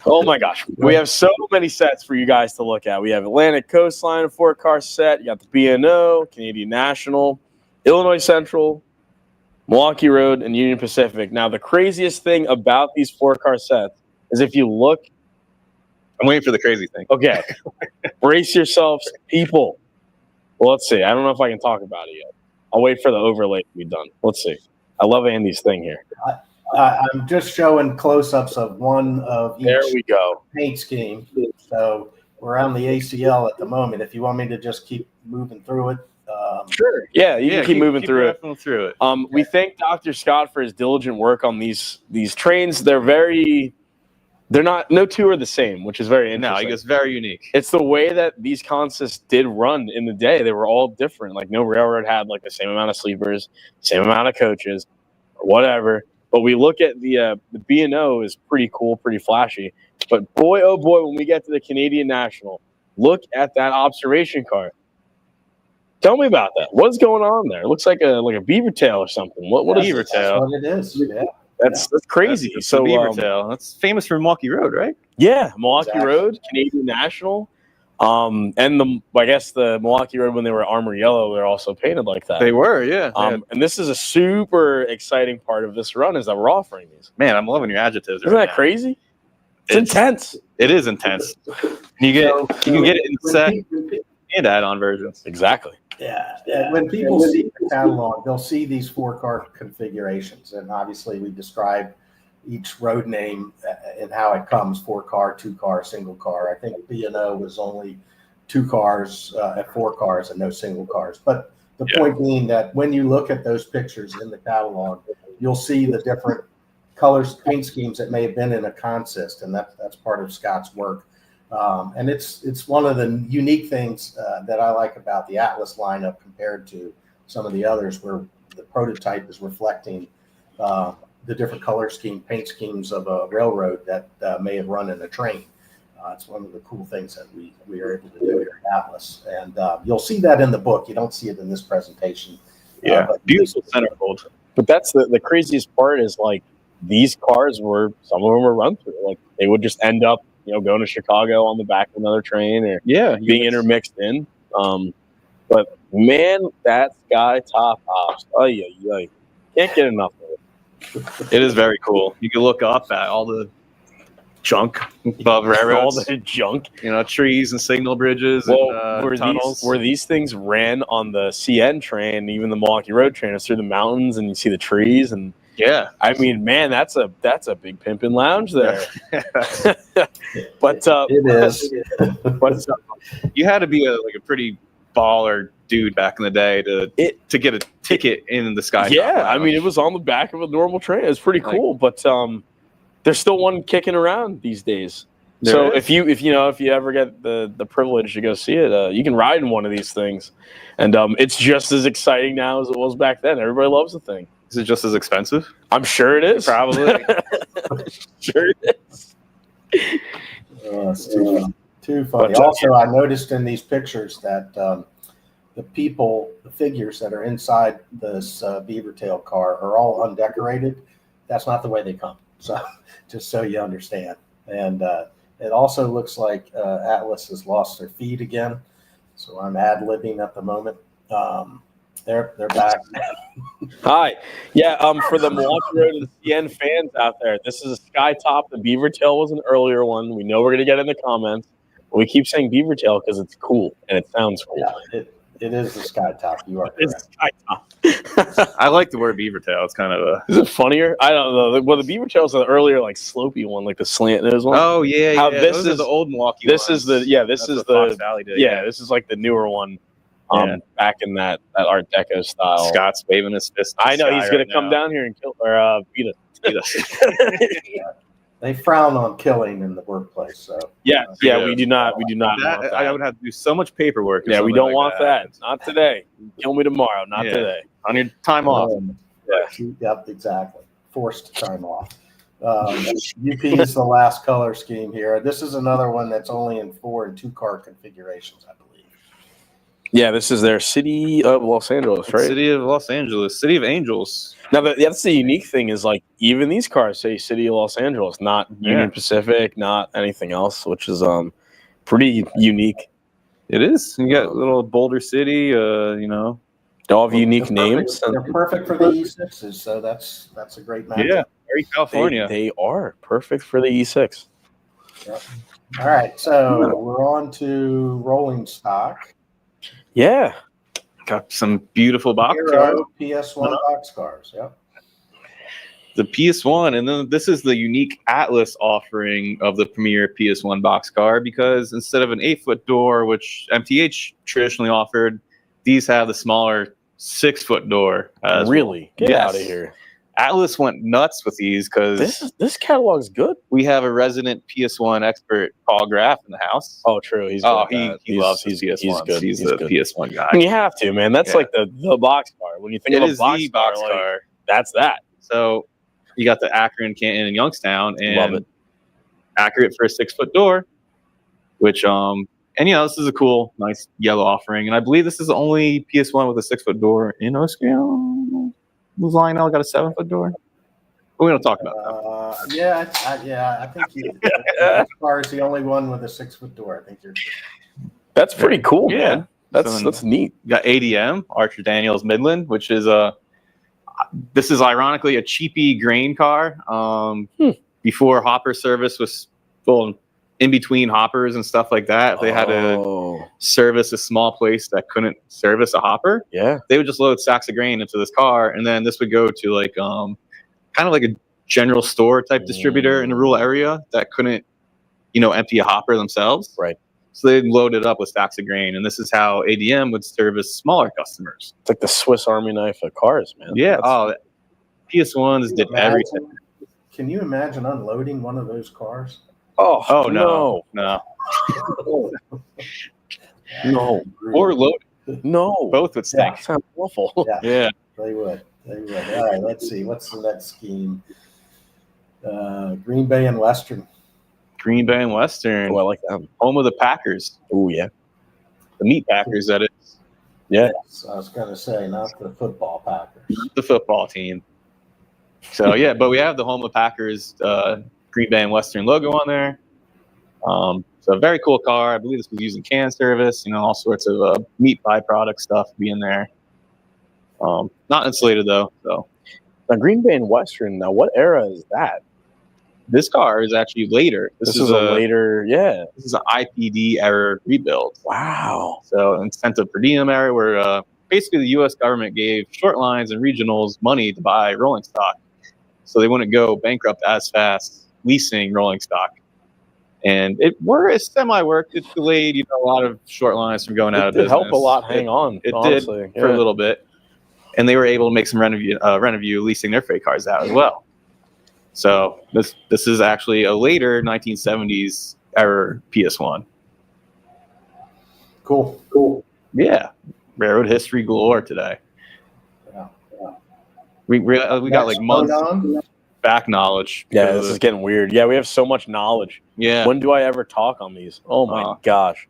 Speaker 4: Oh my gosh, we have so many sets for you guys to look at. We have Atlantic Coastline, a 4-car set. You got the B&O, Canadian National, Illinois Central, Milwaukee Road, and Union Pacific. Now, the craziest thing about these 4-car sets is if you look.
Speaker 3: I'm waiting for the crazy thing.
Speaker 4: Okay, brace yourselves, people. Well, let's see. I don't know if I can talk about it yet. I'll wait for the overlay to be done. Let's see. I love Andy's thing here.
Speaker 2: I'm just showing close-ups of one of each
Speaker 4: there we go.
Speaker 2: paint scheme. So we're on the ACL at the moment. If you want me to just keep moving through it.
Speaker 4: Sure. Yeah, you can keep moving through it. We thank Dr. Scott for his diligent work on these trains. They're not, no two are the same, which is very interesting.
Speaker 3: No, it's very unique.
Speaker 4: It's the way that these consists did run in the day. They were all different. Like no railroad had like the same amount of sleepers, same amount of coaches, or whatever. But we look at the B&O is pretty cool, pretty flashy. But boy, oh boy, when we get to the Canadian National, look at that observation car. Tell me about that. What's going on there? It looks like a beaver tail or something. What is
Speaker 3: beaver tail?
Speaker 2: That's what it is. Yeah.
Speaker 4: That's crazy.
Speaker 3: That's beaver tail. That's famous for Milwaukee Road, right?
Speaker 4: Yeah, Milwaukee Road, Canadian National, and I guess the Milwaukee Road when they were armor yellow, they're also painted like that.
Speaker 3: They were, yeah.
Speaker 4: And this is a super exciting part of this run is that we're offering these.
Speaker 3: Man, I'm loving your adjectives.
Speaker 4: Isn't that crazy? It's intense.
Speaker 3: It is intense. You can get it in set and add-on versions.
Speaker 4: Exactly.
Speaker 2: Yeah. When people see the catalog, they'll see these 4-car configurations, and obviously we describe each road name and how it comes: 4-car, 2-car, single car. I think B&O was only 2 cars at 4 cars and no single cars. But the point being that when you look at those pictures in the catalog, you'll see the different colors, paint schemes that may have been in a consist, and that's part of Scott's work. And it's one of the unique things that I like about the Atlas lineup compared to some of the others, where the prototype is reflecting the different color scheme, paint schemes of a railroad that may have run in a train. It's one of the cool things that we are able to do here at Atlas, and you'll see that in the book. You don't see it in this presentation.
Speaker 3: But beautiful centerfold.
Speaker 4: But that's the craziest part is like these cars some of them were run through. Like they would just end up going to Chicago on the back of another train or being intermixed in. But man, that sky top ops, can't get enough of it.
Speaker 3: It is very cool. You can look up at all the junk above railroads.
Speaker 4: All the junk.
Speaker 3: Trees and signal bridges and tunnels.
Speaker 4: Where these things ran on the CN train, even the Milwaukee Road train, it's through the mountains and you see the trees and I mean, man, that's a big pimpin' lounge there. But
Speaker 2: it is.
Speaker 3: But you had to be a pretty baller dude back in the day to get a ticket in the Sky.
Speaker 4: Yeah, I mean, it was on the back of a normal train. It was pretty cool, but there's still one kicking around these days. So if you ever get the privilege to go see it, you can ride in one of these things, and it's just as exciting now as it was back then. Everybody loves the thing.
Speaker 3: Is it just as expensive?
Speaker 4: I'm sure it is.
Speaker 3: Probably.
Speaker 4: Sure it is.
Speaker 2: It's too funny. Also, I noticed in these pictures that the figures that are inside this beaver tail car are all undecorated. That's not the way they come. So just so you understand. And it also looks like Atlas has lost their feed again. So I'm ad-libbing at the moment. They're back.
Speaker 4: Hi. Yeah, for the Milwaukee Road and CN fans out there, this is a sky top. The beaver tail was an earlier one. We know we're going to get in the comments. We keep saying beaver tail because it's cool and it sounds cool.
Speaker 2: Yeah, it is the sky top. You are
Speaker 4: It's
Speaker 2: correct.
Speaker 4: sky top.
Speaker 3: I like the word beaver tail. It's kind of a.
Speaker 4: Is it funnier? I don't know. Well, the beaver tail's the earlier, like slopey one, like the slant nose one.
Speaker 3: Oh yeah,
Speaker 4: How
Speaker 3: yeah.
Speaker 4: this
Speaker 3: Those are
Speaker 4: is
Speaker 3: the old Milwaukee.
Speaker 4: This
Speaker 3: ones.
Speaker 4: is the yeah. This
Speaker 3: That's
Speaker 4: is
Speaker 3: what
Speaker 4: the
Speaker 3: Fox Valley did,
Speaker 4: yeah. This is like the newer one. Back in that Art Deco style.
Speaker 3: Scott's waving his fist.
Speaker 4: I know he's gonna come down here and kill or beat us.
Speaker 2: They frown on killing in the workplace. So
Speaker 4: yeah, we do not want that.
Speaker 3: I would have to do so much paperwork.
Speaker 4: Yeah, we don't want that. Not today. Kill me tomorrow. Not today.
Speaker 3: On your time off.
Speaker 2: Yep, exactly. Forced time off. UP is the last color scheme here. This is another one that's only in 4 and 2 car configurations, I believe.
Speaker 4: Yeah, this is their City of Los Angeles, right?
Speaker 3: City of Los Angeles, City of Angels.
Speaker 4: Now, that's the unique thing is like even these cars say City of Los Angeles, not Union Pacific, not anything else, which is pretty unique.
Speaker 3: It is. You got little Boulder City, you know.
Speaker 4: They all have unique names.
Speaker 2: They're perfect for the E6s, so that's a great match.
Speaker 3: Yeah, very California.
Speaker 4: They are perfect for the E6.
Speaker 2: Yep. All right, so we're on to rolling stock.
Speaker 4: Yeah.
Speaker 3: Got some beautiful box cars.
Speaker 2: PS1 box cars, yep.
Speaker 3: The PS1, and then this is the unique Atlas offering of the premier PS1 box car because instead of an 8-foot door, which MTH traditionally offered, these have the smaller 6-foot door.
Speaker 4: Really?
Speaker 3: Well.
Speaker 4: Get out of here.
Speaker 3: Atlas went nuts with these because
Speaker 4: this catalog's good.
Speaker 3: We have a resident PS1 expert, Paul Graff, in the house.
Speaker 4: Oh, true. He
Speaker 3: loves his PS1.
Speaker 4: He's good.
Speaker 3: He's the
Speaker 4: good.
Speaker 3: PS1 guy.
Speaker 4: You have to, man. That's like the box car. When you think of a box car, like, that's that.
Speaker 3: So you got the Akron, Canton, and Youngstown, and
Speaker 4: love it.
Speaker 3: Accurate for a 6-foot door, which and this is a cool, nice yellow offering. And I believe this is the only PS1 with a 6-foot door in O-scale. Lionel got a 7-foot door. But we don't talk about that.
Speaker 2: I think this car is the only one with a 6-foot door. I think you're.
Speaker 4: That's pretty cool, man.
Speaker 3: That's
Speaker 4: neat.
Speaker 3: You got ADM, Archer Daniels Midland, which is this is ironically a cheapy grain car. Before hopper service was in between hoppers and stuff like that. If they had to service a small place that couldn't service a hopper, they would just load sacks of grain into this car, and then this would go to like kind of like a general store type distributor in a rural area that couldn't, empty a hopper themselves.
Speaker 4: Right.
Speaker 3: So they'd load it up with stacks of grain, and this is how ADM would service smaller customers.
Speaker 4: It's like the Swiss Army knife of cars, man.
Speaker 3: Yeah. PS1s did everything.
Speaker 2: Can you imagine unloading one of those cars?
Speaker 3: Oh no.
Speaker 4: No.
Speaker 3: Or load.
Speaker 4: No.
Speaker 3: Both would stink.
Speaker 4: Sounds awful.
Speaker 2: Yeah. They would. All right, let's see. What's the next scheme? Green Bay and Western.
Speaker 3: Green Bay and Western.
Speaker 4: Oh, I like them.
Speaker 3: Home of the Packers.
Speaker 4: Oh, yeah.
Speaker 3: The meat Packers, that is.
Speaker 4: Yeah.
Speaker 2: Yes, I was going to say, not the football Packers.
Speaker 3: The football team. So, yeah, but we have the Home of Packers Green Bay and Western logo on there. So a very cool car. I believe this was using can service, all sorts of meat byproduct stuff being there. Not insulated though. So
Speaker 4: now Green Bay and Western. Now, what era is that?
Speaker 3: This car is actually later.
Speaker 4: This is a later. Yeah.
Speaker 3: This is an IPD era rebuild.
Speaker 4: Wow.
Speaker 3: So incentive per diem era, where basically the U.S. government gave short lines and regionals money to buy rolling stock, so they wouldn't go bankrupt as fast leasing rolling stock. And it semi-worked. It delayed, a lot of short lines from going out of business.
Speaker 4: It helped a lot hang on.
Speaker 3: It
Speaker 4: honestly.
Speaker 3: did for a little bit. And they were able to make some rent-a-view leasing their freight cars out as well. So this is actually a later 1970s era PS1.
Speaker 2: Cool.
Speaker 3: Yeah. Railroad history galore today.
Speaker 2: Yeah.
Speaker 3: We got like months back knowledge.
Speaker 4: Yeah, this is getting weird. Yeah, we have so much knowledge.
Speaker 3: Yeah.
Speaker 4: When do I ever talk on these? Oh my gosh.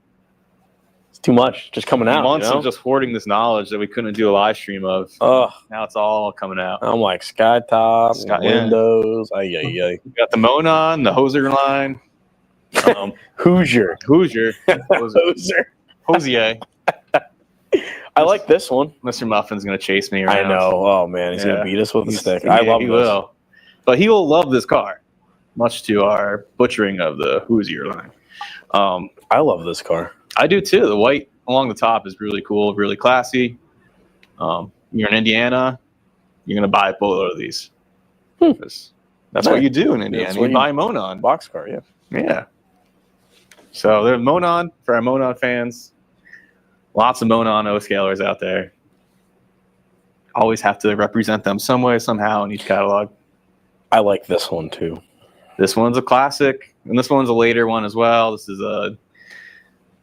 Speaker 4: It's too much. Just coming out.
Speaker 3: Months of just hoarding this knowledge that we couldn't do a live stream of.
Speaker 4: Oh.
Speaker 3: Now it's all coming out.
Speaker 4: I'm like Skytop, Windows. You
Speaker 3: got the Monon, the Hoser line.
Speaker 4: Hoosier.
Speaker 3: Hosier.
Speaker 4: I like this one.
Speaker 3: Mr. Muffin's going to chase me around.
Speaker 4: I know. Oh, man. He's going to beat us with a stick.
Speaker 3: I love this. Will. But he will love this car, much to our butchering of the Hoosier line.
Speaker 4: I love this car.
Speaker 3: I do too. The white along the top is really cool, really classy. You're in Indiana, you're gonna buy a boatload of these. That's what you do in Indiana. You buy Monon.
Speaker 4: Boxcar, yeah.
Speaker 3: Yeah. So they're Monon for our Monon fans. Lots of Monon O-scalers out there. Always have to represent them some way, somehow in each catalog.
Speaker 4: I like this one too.
Speaker 3: This one's a classic, and this one's a later one as well. This is a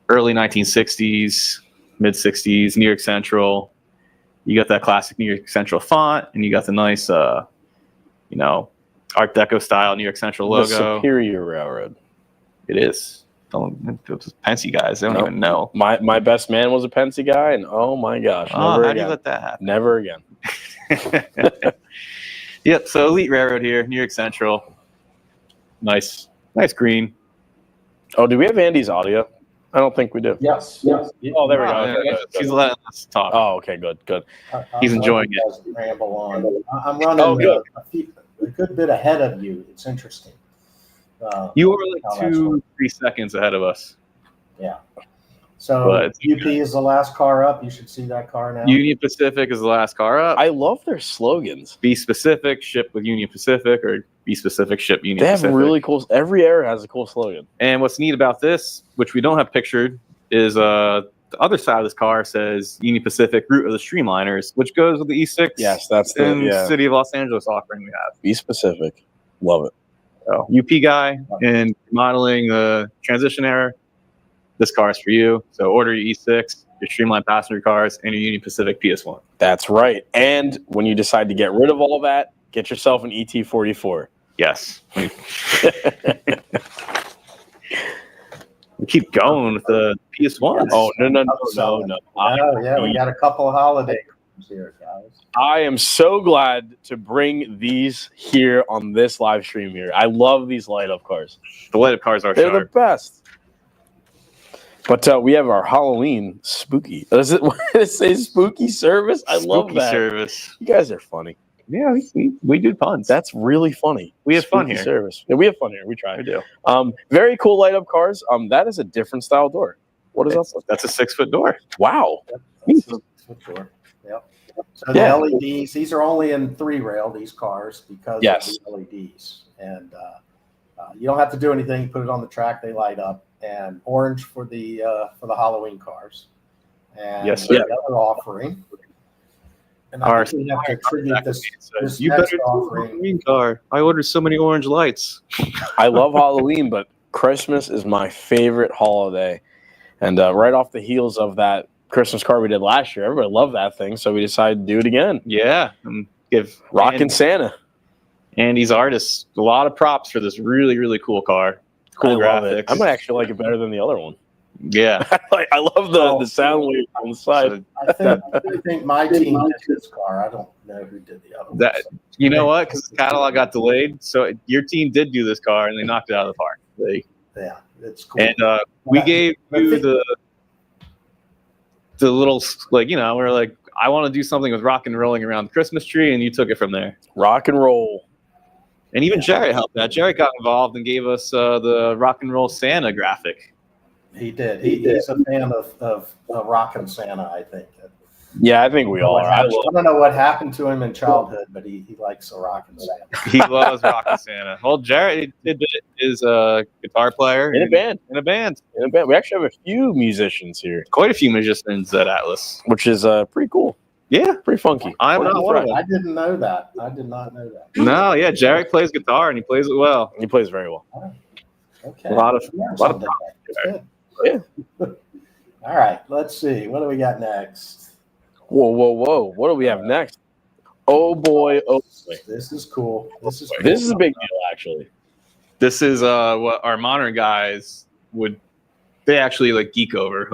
Speaker 3: early 1960s, mid 60s, New York Central. You got that classic New York Central font, and you got the nice, Art Deco style New York Central logo.
Speaker 4: The Superior Railroad.
Speaker 3: It is. Those Pensy guys, they don't even know.
Speaker 4: My best man was a Pensy guy, and oh my gosh,
Speaker 3: how do you let that happen?
Speaker 4: Never again.
Speaker 3: Yep. So Elite Railroad here, New York Central. Nice green.
Speaker 4: Oh, do we have Andy's audio? I don't think we do.
Speaker 2: Yes.
Speaker 4: Oh, there we go.
Speaker 3: Yeah, she's letting us talk.
Speaker 4: Oh, okay, good.
Speaker 3: He's enjoying it.
Speaker 2: Ramble on. I'm running a good bit ahead of you. It's interesting.
Speaker 3: You were like 2-3 seconds ahead of us.
Speaker 2: Yeah. So UP is the last car up. You should see that car now.
Speaker 3: Union Pacific is the last car up.
Speaker 4: I love their slogans.
Speaker 3: Be specific, ship with Union Pacific, or be specific, ship Union Pacific.
Speaker 4: They have really cool. Every era has a cool slogan.
Speaker 3: And what's neat about this, which we don't have pictured, is the other side of this car says Union Pacific Route of the Streamliners, which goes with the E6.
Speaker 4: Yes, that's the
Speaker 3: City of Los Angeles offering we have.
Speaker 4: Be specific. Love it.
Speaker 3: So, UP guy and modeling the transition era. This car is for you. So order your E6, your Streamlined passenger cars, and your Union Pacific PS1.
Speaker 4: That's right. And when you decide to get rid of all that, get yourself an ET44.
Speaker 3: Yes. We keep going with the PS1.
Speaker 4: Oh, no.
Speaker 2: Yeah, we got a couple of holiday cars here, guys.
Speaker 4: I am so glad to bring these here on this live stream here. I love these light-up cars.
Speaker 3: The light-up cars are
Speaker 4: They're
Speaker 3: sharp.
Speaker 4: the best. But we have our Halloween spooky. Does it say spooky service? I love that.
Speaker 3: Service.
Speaker 4: You guys are funny.
Speaker 3: Yeah, we do puns.
Speaker 4: That's really funny.
Speaker 3: We have fun
Speaker 4: Spooky
Speaker 3: here.
Speaker 4: Service. Yeah, we have fun here. We try.
Speaker 3: We do.
Speaker 4: Very cool light up cars. That is a different style door. What is that?
Speaker 3: That's a 6-foot door.
Speaker 4: Wow.
Speaker 2: Sure. Yep. So the LEDs, these are only in 3-rail, these cars, because of the LEDs. And you don't have to do anything. Put it on the track, they light up. And orange for the Halloween cars. And the other offering. And I think we have to attribute this
Speaker 3: you
Speaker 2: next
Speaker 3: better
Speaker 2: offering.
Speaker 3: Halloween car. I ordered so many orange lights.
Speaker 4: I love Halloween, but Christmas is my favorite holiday. And right off the heels of that Christmas car we did last year, everybody loved that thing, so we decided to do it again.
Speaker 3: Yeah. And give
Speaker 4: Rockin' Santa.
Speaker 3: Andy's artists a lot of props for this really, really cool car. Cool graphics.
Speaker 4: I might actually like it better than the other one.
Speaker 3: Yeah.
Speaker 4: I love the sound wave on the side.
Speaker 2: I think my team did this car. I don't know who did the other one.
Speaker 3: You know what? Because the catalog got delayed. So your team did do this car, and they knocked it out of the park.
Speaker 2: Yeah, it's cool.
Speaker 3: And we gave you the little, we're like, I want to do something with rock and rolling around the Christmas tree, and you took it from there.
Speaker 4: Rock and roll.
Speaker 3: And even Jared helped that. Jared got involved and gave us the rock and roll Santa graphic.
Speaker 2: He did. He's a fan of Rockin' Santa, I think.
Speaker 4: Yeah, I think we all are.
Speaker 2: I don't know what happened to him in childhood, but he likes a Rockin' Santa.
Speaker 3: He loves Rockin' Santa. Well, Jared is a guitar player.
Speaker 4: In a band. We actually have a few musicians here.
Speaker 3: Quite a few musicians at Atlas.
Speaker 4: Which is pretty cool.
Speaker 3: Yeah.
Speaker 4: Pretty funky.
Speaker 3: I'm not one of them.
Speaker 2: I didn't know that. I did not know that.
Speaker 3: No, yeah, Jared plays guitar, and he plays it well.
Speaker 4: He plays very well.
Speaker 2: Okay.
Speaker 3: A lot of
Speaker 2: Good. Yeah. All right. Let's see. What do we got next?
Speaker 4: Whoa. What do we have next? Oh boy.
Speaker 2: This is cool. This is
Speaker 4: a big deal, actually.
Speaker 3: This is what our modern guys they actually geek over.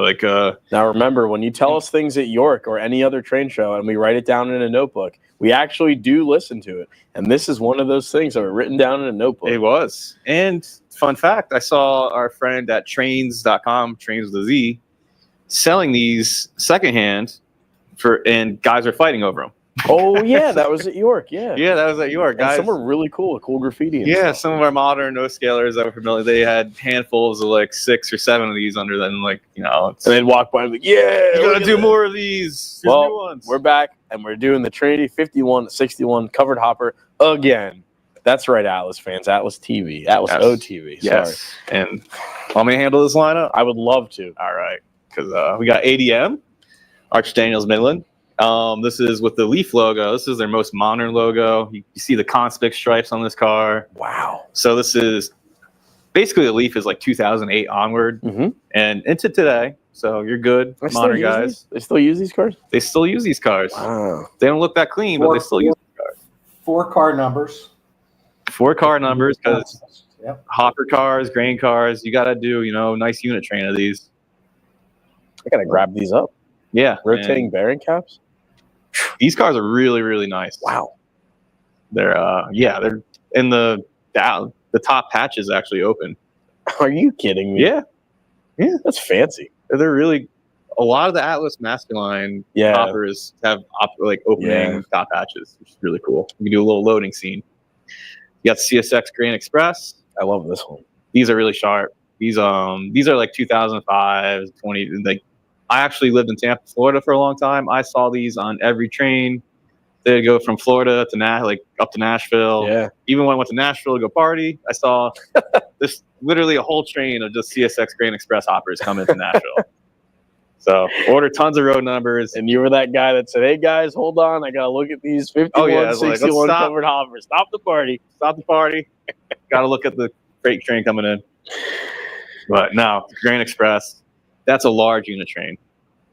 Speaker 4: Now remember, when you tell us things at York or any other train show and we write it down in a notebook, we actually do listen to it. And this is one of those things that were written down in a notebook.
Speaker 3: It was. And fun fact, I saw our friend at trains.com, trains with a Z, selling these secondhand and guys are fighting over them.
Speaker 4: Oh yeah, that was at York. Yeah,
Speaker 3: Yeah, that was at York, guys.
Speaker 4: And some were really cool, cool graffiti. And stuff.
Speaker 3: Some of our modern no scalers that were familiar, they had handfuls of like 6 or 7 of these under them, like and
Speaker 4: they'd walk by and be like, yeah,
Speaker 3: you gotta do more of these. Here's new ones.
Speaker 4: We're back and we're doing the Trinity 5161 covered hopper again. That's right, Atlas fans. Atlas TV. Atlas OTV.
Speaker 3: Yes.
Speaker 4: Sorry.
Speaker 3: And want me to handle this lineup?
Speaker 4: I would love to.
Speaker 3: All right. Because we got ADM, Arch Daniels Midland. This is with the Leaf logo. This is their most modern logo. You see the conspic stripes on this car.
Speaker 4: Wow.
Speaker 3: So this is basically the Leaf is like 2008 onward and into today. So you're good, modern guys.
Speaker 4: They still use these cars?
Speaker 3: They still use these cars.
Speaker 4: Wow.
Speaker 3: They don't look that clean, but they still use these cars.
Speaker 2: 4 car numbers.
Speaker 3: 4 car numbers because hopper cars, grain cars, you got to do, nice unit train of these.
Speaker 4: I got to grab these up.
Speaker 3: Yeah.
Speaker 4: Rotating bearing caps.
Speaker 3: These cars are really, really nice.
Speaker 4: Wow.
Speaker 3: They're they're in the top patch is actually open.
Speaker 4: Are you kidding me?
Speaker 3: Yeah. Yeah.
Speaker 4: That's fancy.
Speaker 3: They're really a lot of the Atlas Masculine hoppers have opening top patches, which is really cool. You can do a little loading scene. You got CSX Grain Express.
Speaker 4: I love this one.
Speaker 3: These are really sharp. These are like 2005, 20. Like I actually lived in Tampa, Florida for a long time. I saw these on every train. They'd go from Florida to up to Nashville. Yeah. Even when I went to Nashville to go party, I saw this literally a whole train of just CSX Grain Express hoppers coming to Nashville. So order tons of road numbers.
Speaker 4: And you were that guy that said, hey, guys, hold on. I got to look at these 51, 61 covered hoppers. Stop the party.
Speaker 3: Stop the party. Got to look at the freight train coming in. But no, Grain Express, that's a large unit train.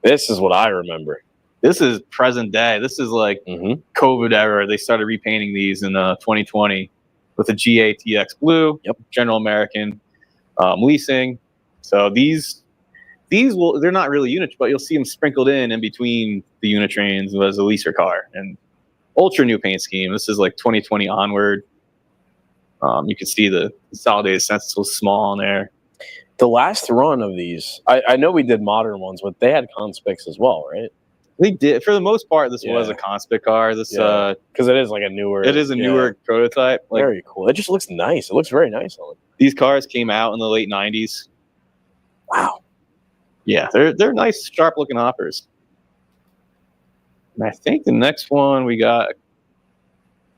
Speaker 4: This is what I remember.
Speaker 3: This is present day. This is like COVID era. They started repainting these in 2020 with a GATX blue, General American leasing. So these they're not really units, but you'll see them sprinkled in between the unit trains as a leaser car. And ultra new paint scheme. This is like 2020 onward. You can see the consolidated census was small on there.
Speaker 4: The last run of these, I know we did modern ones, but they had conspics as well, right?
Speaker 3: They did. For the most part, this was a conspic car. This
Speaker 4: because it is like a newer.
Speaker 3: It is a newer prototype. Like,
Speaker 4: very cool. It just looks nice. It looks very nice on it.
Speaker 3: These cars came out in the late 90s.
Speaker 4: Wow.
Speaker 3: Yeah, they're nice, sharp-looking hoppers. And I think the next one we got,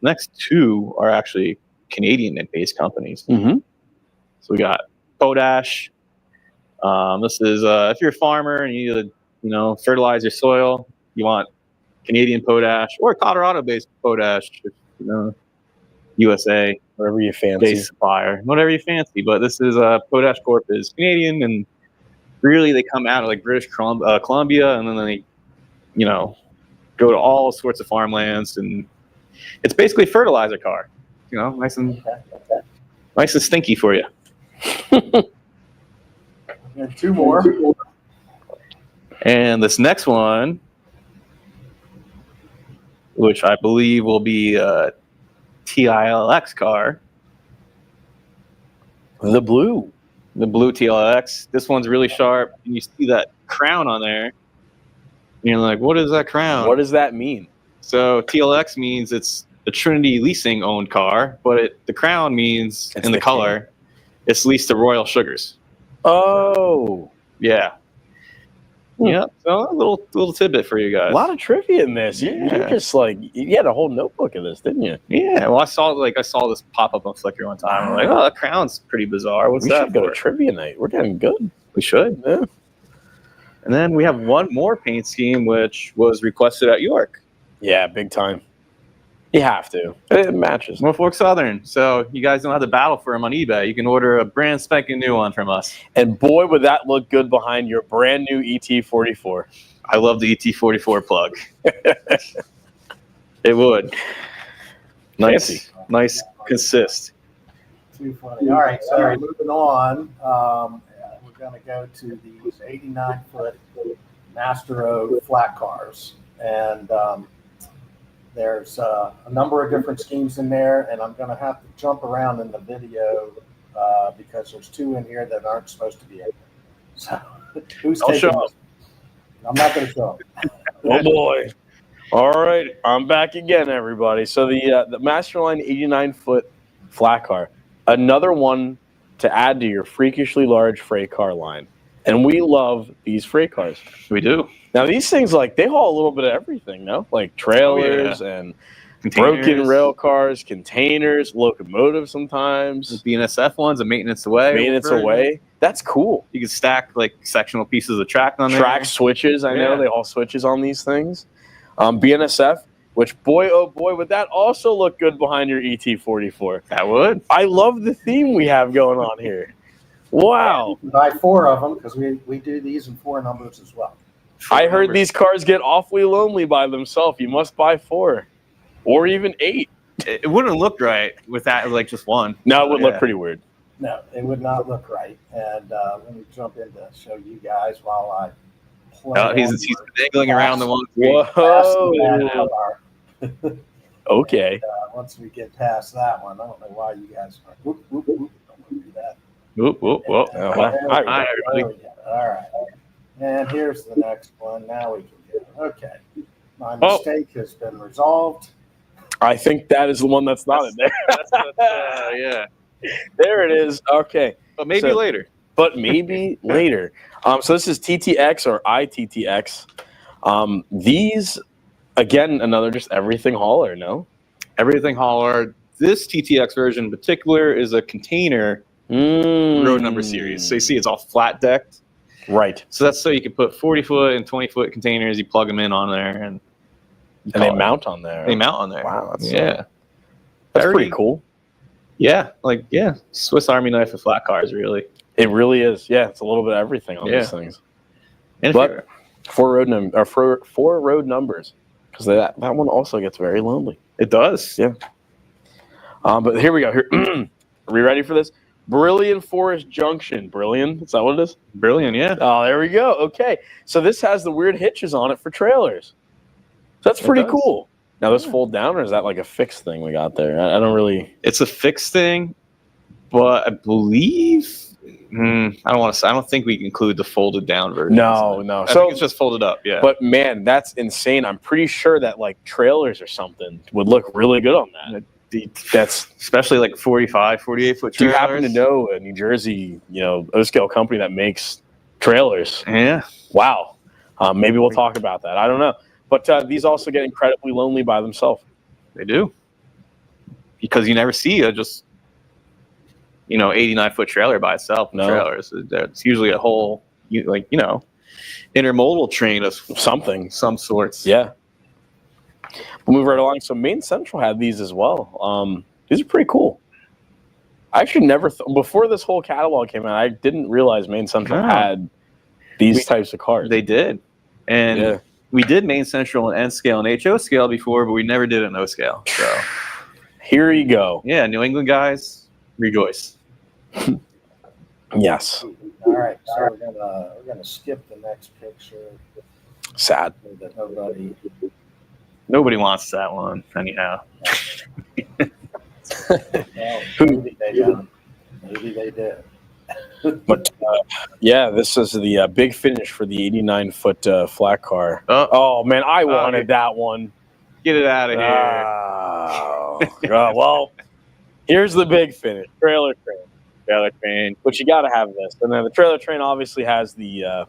Speaker 3: next 2 are actually Canadian-based companies. So we got Potash. This is if you're a farmer and you need to, fertilize your soil, you want Canadian Potash or Colorado-based Potash, USA,
Speaker 4: whatever you fancy,
Speaker 3: supplier, whatever you fancy. But this is Potash Corp is Canadian, and really they come out of like British Columbia, and then they, go to all sorts of farmlands, and it's basically a fertilizer car, nice and stinky for you.
Speaker 2: And 2 more.
Speaker 3: And this next one, which I believe will be a TILX car.
Speaker 4: The blue
Speaker 3: TILX. This one's really sharp. And you see that crown on there. And you're like, what is that crown?
Speaker 4: What does that mean?
Speaker 3: So TILX means it's the Trinity leasing owned car, but the crown means it's in the color, it's leased to Royal Sugars.
Speaker 4: Oh.
Speaker 3: Yeah. Yeah, so a little tidbit for you guys.
Speaker 4: A lot of trivia in this. You're just like, you had a whole notebook of this, didn't you?
Speaker 3: Yeah. Well, I saw this pop up on Flickr one time. I'm like, oh, that crown's pretty bizarre. What's that?
Speaker 4: We should go to trivia night. We're getting good.
Speaker 3: We should. Yeah. And then we have one more paint scheme, which was requested at York.
Speaker 4: Yeah, big time. You have to. It matches.
Speaker 3: Norfolk Southern. So you guys don't have to battle for them on eBay. You can order a brand spanking new one from us.
Speaker 4: And boy, would that look good behind your brand new ET44.
Speaker 3: I love the ET44 plug. It would. Nice, consist.
Speaker 2: Too funny. All right, so moving on. We're going to go to these 89-foot Master O flat cars. And there's a number of different schemes in there, and I'm going to have to jump around in the video because there's 2 in here that aren't supposed to be in there. So who's taking them? I'm not going to show them.
Speaker 4: Oh, boy. All right, I'm back again, everybody. So the Masterline 89-foot flat car, another one to add to your freakishly large freight car line. And we love these freight cars.
Speaker 3: We do.
Speaker 4: Now, these things, like, they haul a little bit of everything, no? Like trailers and
Speaker 3: containers.
Speaker 4: Broken rail cars, containers, locomotives sometimes.
Speaker 3: BNSF ones, a maintenance away.
Speaker 4: Maintenance away. That's cool.
Speaker 3: You can stack, like, sectional pieces of track on there.
Speaker 4: Track switches, I know. They haul switches on these things. BNSF, which, boy, oh boy, would that also look good behind your ET44.
Speaker 3: That would.
Speaker 4: I love the theme we have going on here. Wow.
Speaker 2: You can buy 4 of them because we do these in 4 numbers as well.
Speaker 4: I heard these cars get awfully lonely by themselves. You must buy 4 or even 8.
Speaker 3: It wouldn't look right with that, like, just one.
Speaker 4: No, it would look pretty weird.
Speaker 2: No, it would not look right. And let me jump in to show you guys while I play.
Speaker 3: He's dangling around the one.
Speaker 4: Whoa. Okay.
Speaker 2: And, once we get past that one, I don't know why you guys are. Whoop, whoop, whoop. Don't do that.
Speaker 3: Whoop, whoop, whoop.
Speaker 2: All right. And here's the next one. Now we can get it. Okay. My mistake has been resolved.
Speaker 4: I think that is the one that's not in there.
Speaker 3: Yeah.
Speaker 4: There it is. Okay.
Speaker 3: But maybe later.
Speaker 4: But maybe later. So this is TTX or ITTX. These, again, another just everything hauler, no?
Speaker 3: Everything hauler. This TTX version in particular is a container road number series. So you see it's all flat decked.
Speaker 4: Right.
Speaker 3: So that's so you can put 40-foot and 20-foot containers. You plug them in on there. And
Speaker 4: they mount on there.
Speaker 3: They mount on there.
Speaker 4: Wow.
Speaker 3: That's
Speaker 4: pretty cool.
Speaker 3: Yeah. Swiss Army knife of flat cars, really.
Speaker 4: It really is. Yeah, it's a little bit of everything on these things.
Speaker 3: And
Speaker 4: but 4 road numbers, because that one also gets very lonely.
Speaker 3: It does.
Speaker 4: Yeah. But here we go. Here, are we ready for this? Brilliant Forest Junction. Brilliant? Is that what it is?
Speaker 3: Brilliant, yeah.
Speaker 4: Oh, there we go. Okay. So this has the weird hitches on it for trailers. So that's pretty cool. Now, this fold down, or is that like a fixed thing we got there? I don't really...
Speaker 3: It's a fixed thing, but I believe... I don't think we can include the folded down version.
Speaker 4: No.
Speaker 3: I think it's just folded up, yeah.
Speaker 4: But, man, that's insane. I'm pretty sure that, like, trailers or something would look really good on that. That's
Speaker 3: especially like 45, 48-foot trailers.
Speaker 4: Do you happen to know a New Jersey, O-scale company that makes trailers?
Speaker 3: Yeah.
Speaker 4: Wow. Maybe we'll talk about that. I don't know. But these also get incredibly lonely by themselves.
Speaker 3: They do. Because you never see a just, 89-foot trailer by itself. No. Trailers. It's usually a whole, intermodal train of some sorts.
Speaker 4: Yeah. We'll move right along. So Main Central had these as well. These are pretty cool. I actually never before this whole catalog came out, I didn't realize Main Central had these types of cars.
Speaker 3: They did. And we did Main Central and N scale and HO scale before, but we never did an O scale. So
Speaker 4: here you go.
Speaker 3: Yeah, New England guys, rejoice.
Speaker 4: Yes.
Speaker 2: All right. So we're gonna skip the next picture.
Speaker 4: Sad.
Speaker 2: That
Speaker 3: Nobody wants that one, anyhow.
Speaker 2: Well, maybe they don't. Maybe they did.
Speaker 4: But this is the big finish for the 89-foot flat car.
Speaker 3: Oh
Speaker 4: man, I wanted that one.
Speaker 3: Get it out of here.
Speaker 4: Well, here's the big finish: trailer train. But you got to have this. And then the trailer train obviously has the.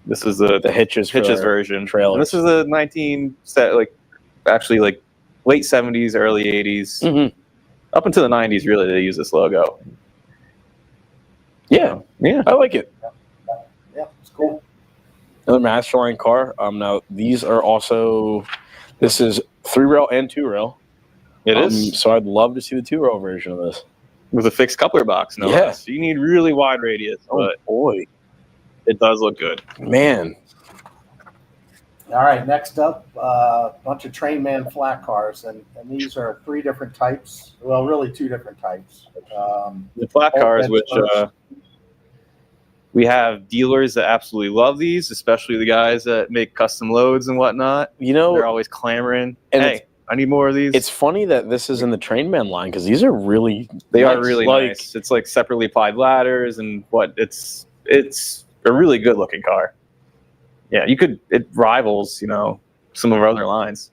Speaker 4: This is the hitches
Speaker 3: version.
Speaker 4: Trailer.
Speaker 3: And this is a late 70s, early 80s.
Speaker 4: Mm-hmm.
Speaker 3: Up until the 90s, really, they use this logo.
Speaker 4: Yeah, I like it.
Speaker 2: Yeah, it's cool.
Speaker 4: Another Masterline car. Now these are also. This is 3-rail and 2-rail.
Speaker 3: It is.
Speaker 4: So I'd love to see the 2-rail version of this
Speaker 3: with a fixed coupler box. No less. You need really wide radius. But
Speaker 4: boy,
Speaker 3: it does look good,
Speaker 4: man.
Speaker 2: All right, next up, a bunch of Trainman flat cars, and these are 3 different types. Well, really 2 different types.
Speaker 3: The flat cars, which we have dealers that absolutely love these, especially the guys that make custom loads and whatnot. They're always clamoring, hey, I need more of these.
Speaker 4: It's funny that this is in the Trainman line because these are really
Speaker 3: are really nice. It's like separately applied ladders and it's a really good looking car. Yeah, it rivals, some of our other lines.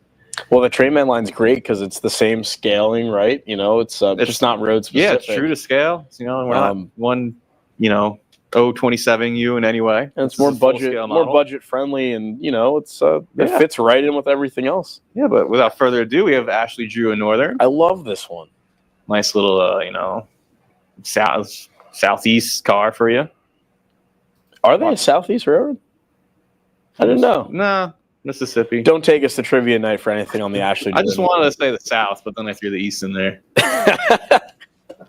Speaker 4: Well, the Trainman line's great because it's the same scaling, right? It's just not road specific.
Speaker 3: Yeah, it's true to scale. And we're not one, 027U in any way.
Speaker 4: And it's more budget friendly, and it fits right in with everything else.
Speaker 3: Yeah, but without further ado, we have Ashley Drew and Northern.
Speaker 4: I love this one.
Speaker 3: Nice little, southeast car for you.
Speaker 4: Are they a Southeast Railroad? I didn't know.
Speaker 3: Nah, Mississippi.
Speaker 4: Don't take us to trivia night for anything on the Ashley Drew.
Speaker 3: I just wanted to say the South, but then I threw the East in there.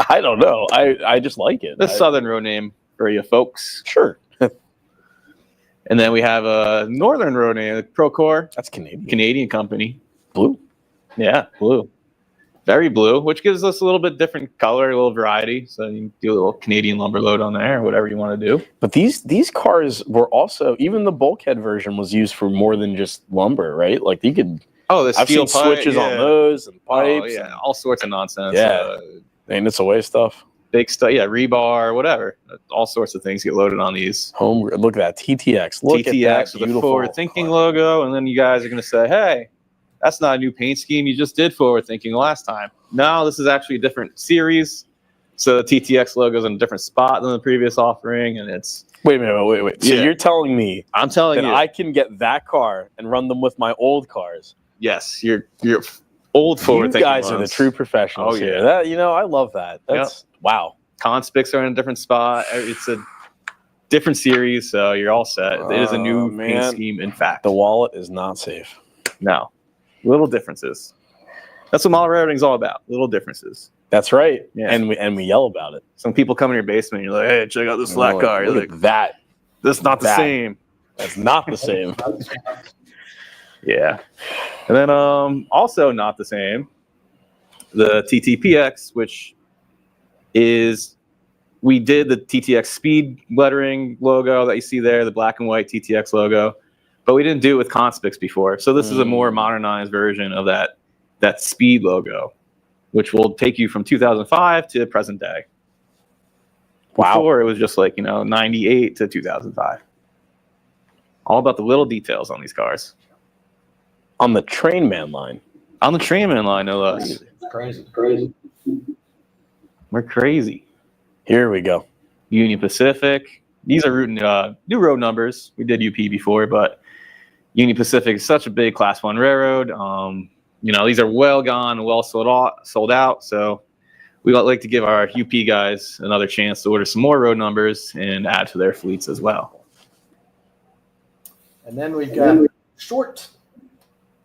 Speaker 4: I don't know. I just like it.
Speaker 3: The Southern road name for you folks.
Speaker 4: Sure.
Speaker 3: And then we have a Northern road name, Procore.
Speaker 4: That's Canadian.
Speaker 3: Canadian company.
Speaker 4: Blue.
Speaker 3: Yeah, blue. Very blue, which gives us a little bit different color, a little variety. So you can do a little Canadian lumber load on there, whatever you want to do.
Speaker 4: But these cars were also, even the Bulkhead version was used for more than just lumber, right? Like you could.
Speaker 3: Oh, the steel
Speaker 4: I've seen switches on those and pipes.
Speaker 3: Oh, yeah, all sorts of nonsense.
Speaker 4: Yeah, and it's away stuff.
Speaker 3: Big stuff, yeah, rebar, whatever. All sorts of things get loaded on these.
Speaker 4: Look at that TTX. Look at that
Speaker 3: with the Forward Thinking logo, and then you guys are going to say, "Hey, that's not a new paint scheme. You just did Forward Thinking last time." No, this is actually a different series. So the TTX logo is in a different spot than the previous offering, and it's.
Speaker 4: Wait a minute, wait. So you're telling me?
Speaker 3: I'm telling you,
Speaker 4: I can get that car and run them with my old cars.
Speaker 3: Yes, your old Forward Thinking.
Speaker 4: You guys are the true professionals here. That I love that. That's wow.
Speaker 3: Conspics are in a different spot. It's a different series, so you're all set. It is a new paint scheme, in fact.
Speaker 4: The wallet is not safe.
Speaker 3: No. Little differences. That's what model railroading is all about. Little differences.
Speaker 4: That's right.
Speaker 3: Yeah.
Speaker 4: And we yell about it.
Speaker 3: Some people come in your basement and you're like, "Hey, check out this flat car." You're like,
Speaker 4: that.
Speaker 3: That's not the same.
Speaker 4: That's not the same.
Speaker 3: Yeah. And then also not the same, the TTPX, which is, we did the TTX speed lettering logo that you see there, the black and white TTX logo, but we didn't do it with Conspics before. So this is a more modernized version of that speed logo, which will take you from 2005 to present day.
Speaker 4: Wow.
Speaker 3: Before it was just 98 to 2005. All about the little details on these cars.
Speaker 4: On the Trainman line.
Speaker 3: On the Trainman line, no less.
Speaker 2: Crazy.
Speaker 3: We're crazy.
Speaker 4: Here we go.
Speaker 3: Union Pacific. These are new road numbers. We did UP before, but Union Pacific is such a big Class 1 railroad. These are well gone, well sold out. So we like to give our UP guys another chance to order some more road numbers and add to their fleets as well.
Speaker 2: And then we've got short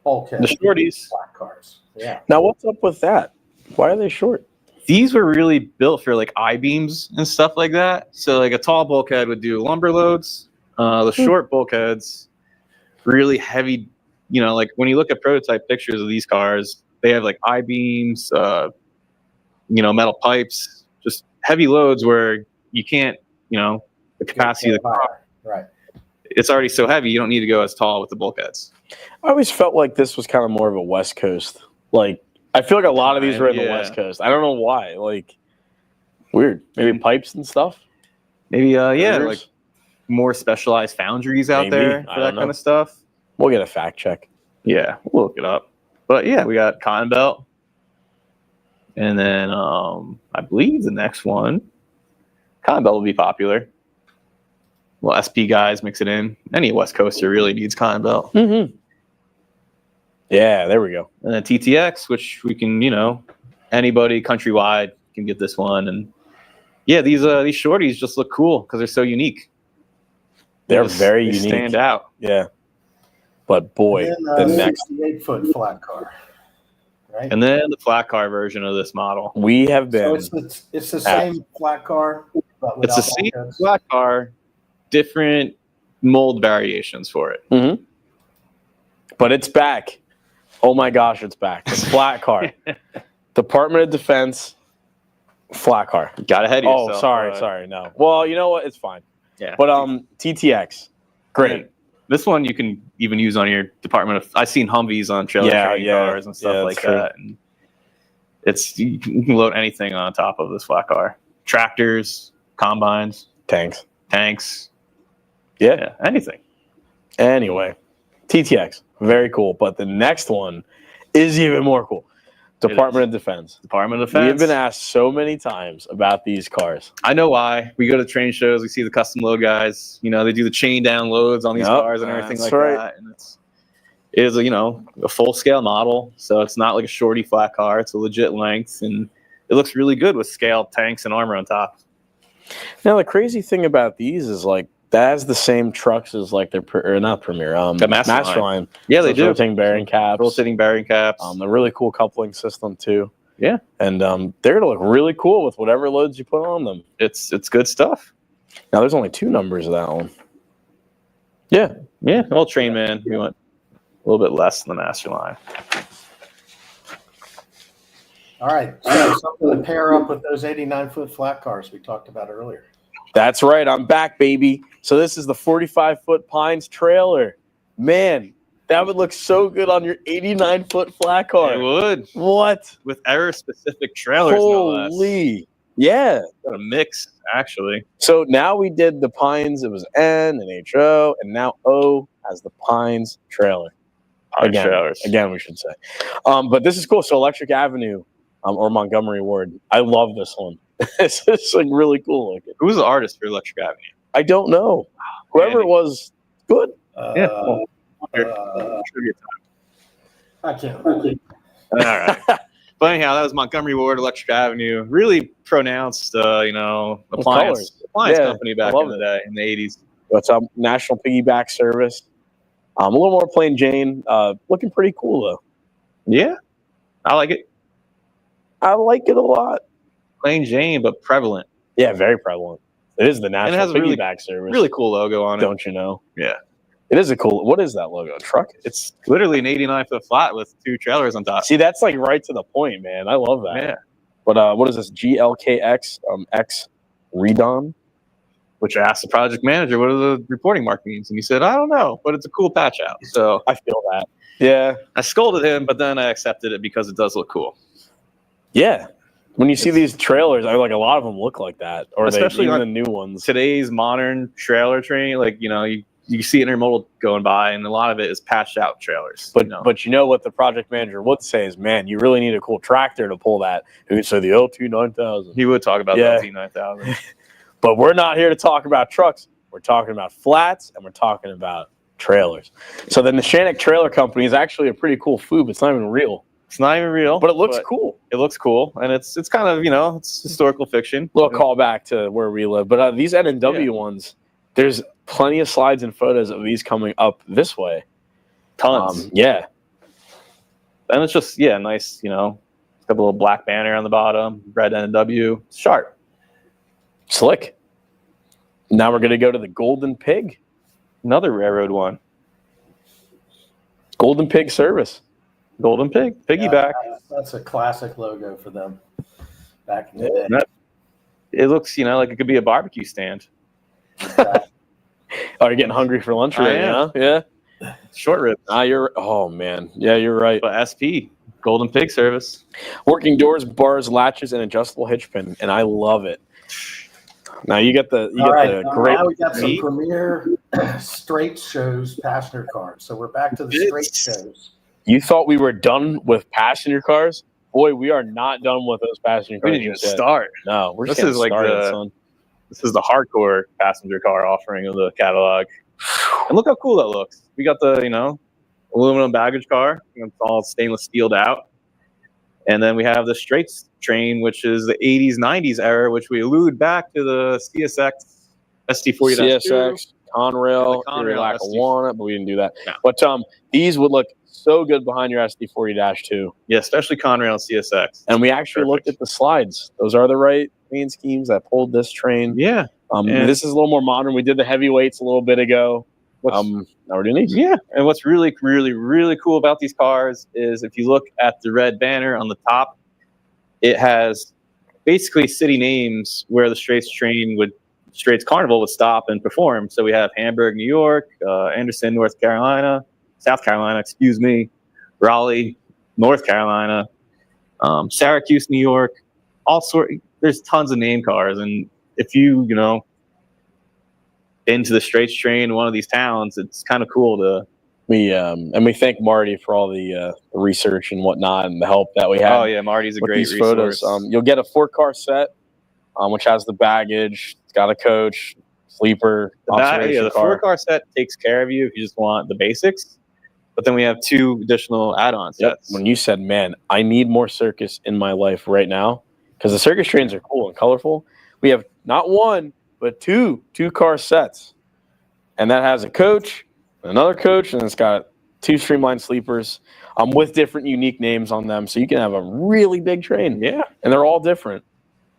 Speaker 2: Bulkhead.
Speaker 3: The shorties.
Speaker 2: Black cars. Yeah.
Speaker 4: Now, what's up with that? Why are they short?
Speaker 3: These were really built for I-beams and stuff like that. So a tall bulkhead would do lumber loads. The short bulkheads, really heavy. When you look at prototype pictures of these cars, they have I-beams, metal pipes, just heavy loads where you can't, the capacity of the car.
Speaker 2: Right.
Speaker 3: It's already so heavy, you don't need to go as tall with the bulkheads.
Speaker 4: I always felt like this was kind of more of a West Coast. I feel like a lot of these were in the West Coast. I don't know why. Weird. Maybe pipes and stuff?
Speaker 3: Maybe, more specialized foundries out there for that kind of stuff.
Speaker 4: We'll get a fact check.
Speaker 3: Yeah, we'll look it up. But yeah, we got Cotton Belt. And then I believe the next one, Cotton Belt will be popular. Well, SP guys mix it in. Any West Coaster really needs Cotton Belt.
Speaker 4: Mm-hmm. Yeah, there we go.
Speaker 3: And then TTX, which we can, anybody countrywide can get this one. And yeah, these shorties just look cool because they're so unique.
Speaker 4: They're very unique.
Speaker 3: Stand out.
Speaker 4: Yeah. But boy,
Speaker 2: then,
Speaker 4: the next
Speaker 2: 8-foot flat car. Right?
Speaker 3: And then the flat car version of this model.
Speaker 4: We have been.
Speaker 2: So it's the same flat car, but
Speaker 3: it's the same flat car, different mold variations for it.
Speaker 4: Mm-hmm. But it's back. Oh my gosh, it's back. The flat car. Department of Defense flat car.
Speaker 3: Got ahead of yourself.
Speaker 4: Oh, sorry. No. Well, you know what? It's fine.
Speaker 3: Yeah.
Speaker 4: But TTX. Great.
Speaker 3: Yeah. This one you can even use on your Department of. I've seen Humvees on trailer train cars and stuff like that. And you can load anything on top of this flat car. Tractors, combines,
Speaker 4: tanks.
Speaker 3: Yeah, anything.
Speaker 4: Anyway, TTX, very cool. But the next one is even more cool. Department of Defense.
Speaker 3: Department of Defense.
Speaker 4: We have been asked so many times about these cars.
Speaker 3: I know why. We go to train shows. We see the custom load guys. You know, they do the chain down loads on these cars and everything like that. And it is a full scale model. So it's not like a shorty flat car. It's a legit length, and it looks really good with scaled tanks and armor on top.
Speaker 4: Now the crazy thing about these is like that has the same trucks as like their not Premier,
Speaker 3: the Master line. Yeah, they do.
Speaker 4: Rotating bearing caps.
Speaker 3: Rotating bearing caps.
Speaker 4: The really cool coupling system too.
Speaker 3: Yeah,
Speaker 4: and they're gonna look really cool with whatever loads you put on them.
Speaker 3: It's good stuff.
Speaker 4: Now there's only 2 numbers of that one. Yeah.
Speaker 3: Well, Trainman, we went a little bit less than the Master line.
Speaker 2: All right, so something to pair up with those 89-foot flat cars we talked about earlier.
Speaker 4: That's right. I'm back, baby. So this is the 45-foot Pines trailer. Man, that would look so good on your 89-foot flat car.
Speaker 3: It would.
Speaker 4: What?
Speaker 3: With error-specific trailers,
Speaker 4: Holy.
Speaker 3: no less.
Speaker 4: Yeah.
Speaker 3: Got a mix, actually.
Speaker 4: So now we did the Pines. It was N and HO, and now O has the Pines trailer.
Speaker 3: Trailers.
Speaker 4: Again, we should say. But this is cool. So Electric Avenue or Montgomery Ward. I love this one. It's just like really cool looking.
Speaker 3: Who's the artist for Electric Avenue?
Speaker 4: I don't know. Whoever
Speaker 3: Andy.
Speaker 4: It was, good.
Speaker 3: Trivia time.
Speaker 2: I can't.
Speaker 3: All right. But anyhow, that was Montgomery Ward, Electric Avenue. Really pronounced, appliance company back in the day, in the 80s.
Speaker 4: It's a National Piggyback Service. A little more plain Jane. Looking pretty cool, though.
Speaker 3: Yeah. I like it.
Speaker 4: I like it a lot.
Speaker 3: Plain Jane, but prevalent.
Speaker 4: Yeah, very prevalent. It is the National Piggyback Service.
Speaker 3: Really cool logo on it.
Speaker 4: Don't you know?
Speaker 3: Yeah.
Speaker 4: It is a cool. What is that logo? Truck?
Speaker 3: It's literally an 89-foot flat with 2 trailers on top.
Speaker 4: See, that's like right to the point, man. I love that.
Speaker 3: Yeah.
Speaker 4: But what is this? GLKX X Redon?
Speaker 3: Which I asked the project manager, what are the reporting mark means? And he said, I don't know, but it's a cool patch out. So
Speaker 4: I feel that. Yeah.
Speaker 3: I scolded him, but then I accepted it because it does look cool.
Speaker 4: Yeah. When you see these trailers, I like a lot of them look like that, or
Speaker 3: especially
Speaker 4: even the new ones.
Speaker 3: Today's modern trailer train, like you see intermodal going by, and a lot of it is patched out trailers.
Speaker 4: But you know what the project manager would say is, man, you really need a cool tractor to pull that. So the LT 9000.
Speaker 3: He would talk about the LT 9000.
Speaker 4: But we're not here to talk about trucks. We're talking about flats, and we're talking about trailers. So the Nishanik Trailer Company is actually a pretty cool food, but it's not even real.
Speaker 3: It's not even real,
Speaker 4: but it looks cool.
Speaker 3: It looks cool, and it's kind of it's historical fiction.
Speaker 4: Little callback to where we live, but these N&W ones, there's plenty of slides and photos of these coming up this way.
Speaker 3: Tons,
Speaker 4: yeah.
Speaker 3: And it's just nice, got a little black banner on the bottom, red N&W, sharp,
Speaker 4: slick. Now we're gonna go to the Golden Pig,
Speaker 3: another railroad one.
Speaker 4: Golden Pig Service.
Speaker 3: Golden Pig, piggyback.
Speaker 2: Yeah, that's a classic logo for them back in the day.
Speaker 3: It looks, like it could be a barbecue stand.
Speaker 4: Are you getting hungry for lunch right now? Yeah.
Speaker 3: Short ribs.
Speaker 4: Oh, man. Yeah, you're right.
Speaker 3: But SP, Golden Pig Service.
Speaker 4: Working doors, bars, latches, and adjustable hitch pin, and I love it. Now you get the great.
Speaker 2: Now we got some premier Strates shows passenger cars. So we're back to the Strates shows.
Speaker 4: You thought we were done with passenger cars? Boy, we are not done with those passenger cars.
Speaker 3: We didn't even start.
Speaker 4: No, we're just getting started, son.
Speaker 3: This is the hardcore passenger car offering of the catalog. And look how cool that looks. We got the, aluminum baggage car. It's all stainless steeled out. And then we have the Strates train, which is the 80s, 90s era, which we allude back to the CSX, SD40-2.
Speaker 4: CSX, Conrail, Lackawanna, but we didn't do that. No. But these would look so good behind your SD40-2.
Speaker 3: Yeah, especially Conrail and CSX.
Speaker 4: And we actually looked at the slides. Those are the right main schemes that pulled this train.
Speaker 3: Yeah.
Speaker 4: This is a little more modern. We did the heavyweights a little bit ago. Now we're doing these.
Speaker 3: Yeah. And what's really, really, really cool about these cars is if you look at the red banner on the top, it has basically city names where the Strates Carnival would stop and perform. So we have Hamburg, New York, Anderson, North Carolina, South Carolina, Raleigh, North Carolina, Syracuse, New York, there's tons of name cars. And if you, into the Strates train in one of these towns, it's kind of cool to
Speaker 4: We thank Marty for all the research and whatnot and the help that we had.
Speaker 3: Oh yeah, Marty's a
Speaker 4: with
Speaker 3: great
Speaker 4: these
Speaker 3: resource.
Speaker 4: photos. You'll get a 4-car set, which has the baggage. It's got a coach, sleeper, observation
Speaker 3: the
Speaker 4: car.
Speaker 3: 4-car set takes care of you if you just want the basics. But then we have 2 additional add-on sets.
Speaker 4: When you said, man, I need more circus in my life right now, because the circus trains are cool and colorful. We have not 1, but 2 2-car sets. And that has a coach, another coach, and it's got 2 streamlined sleepers with different unique names on them. So you can have a really big train.
Speaker 3: Yeah.
Speaker 4: And they're all different.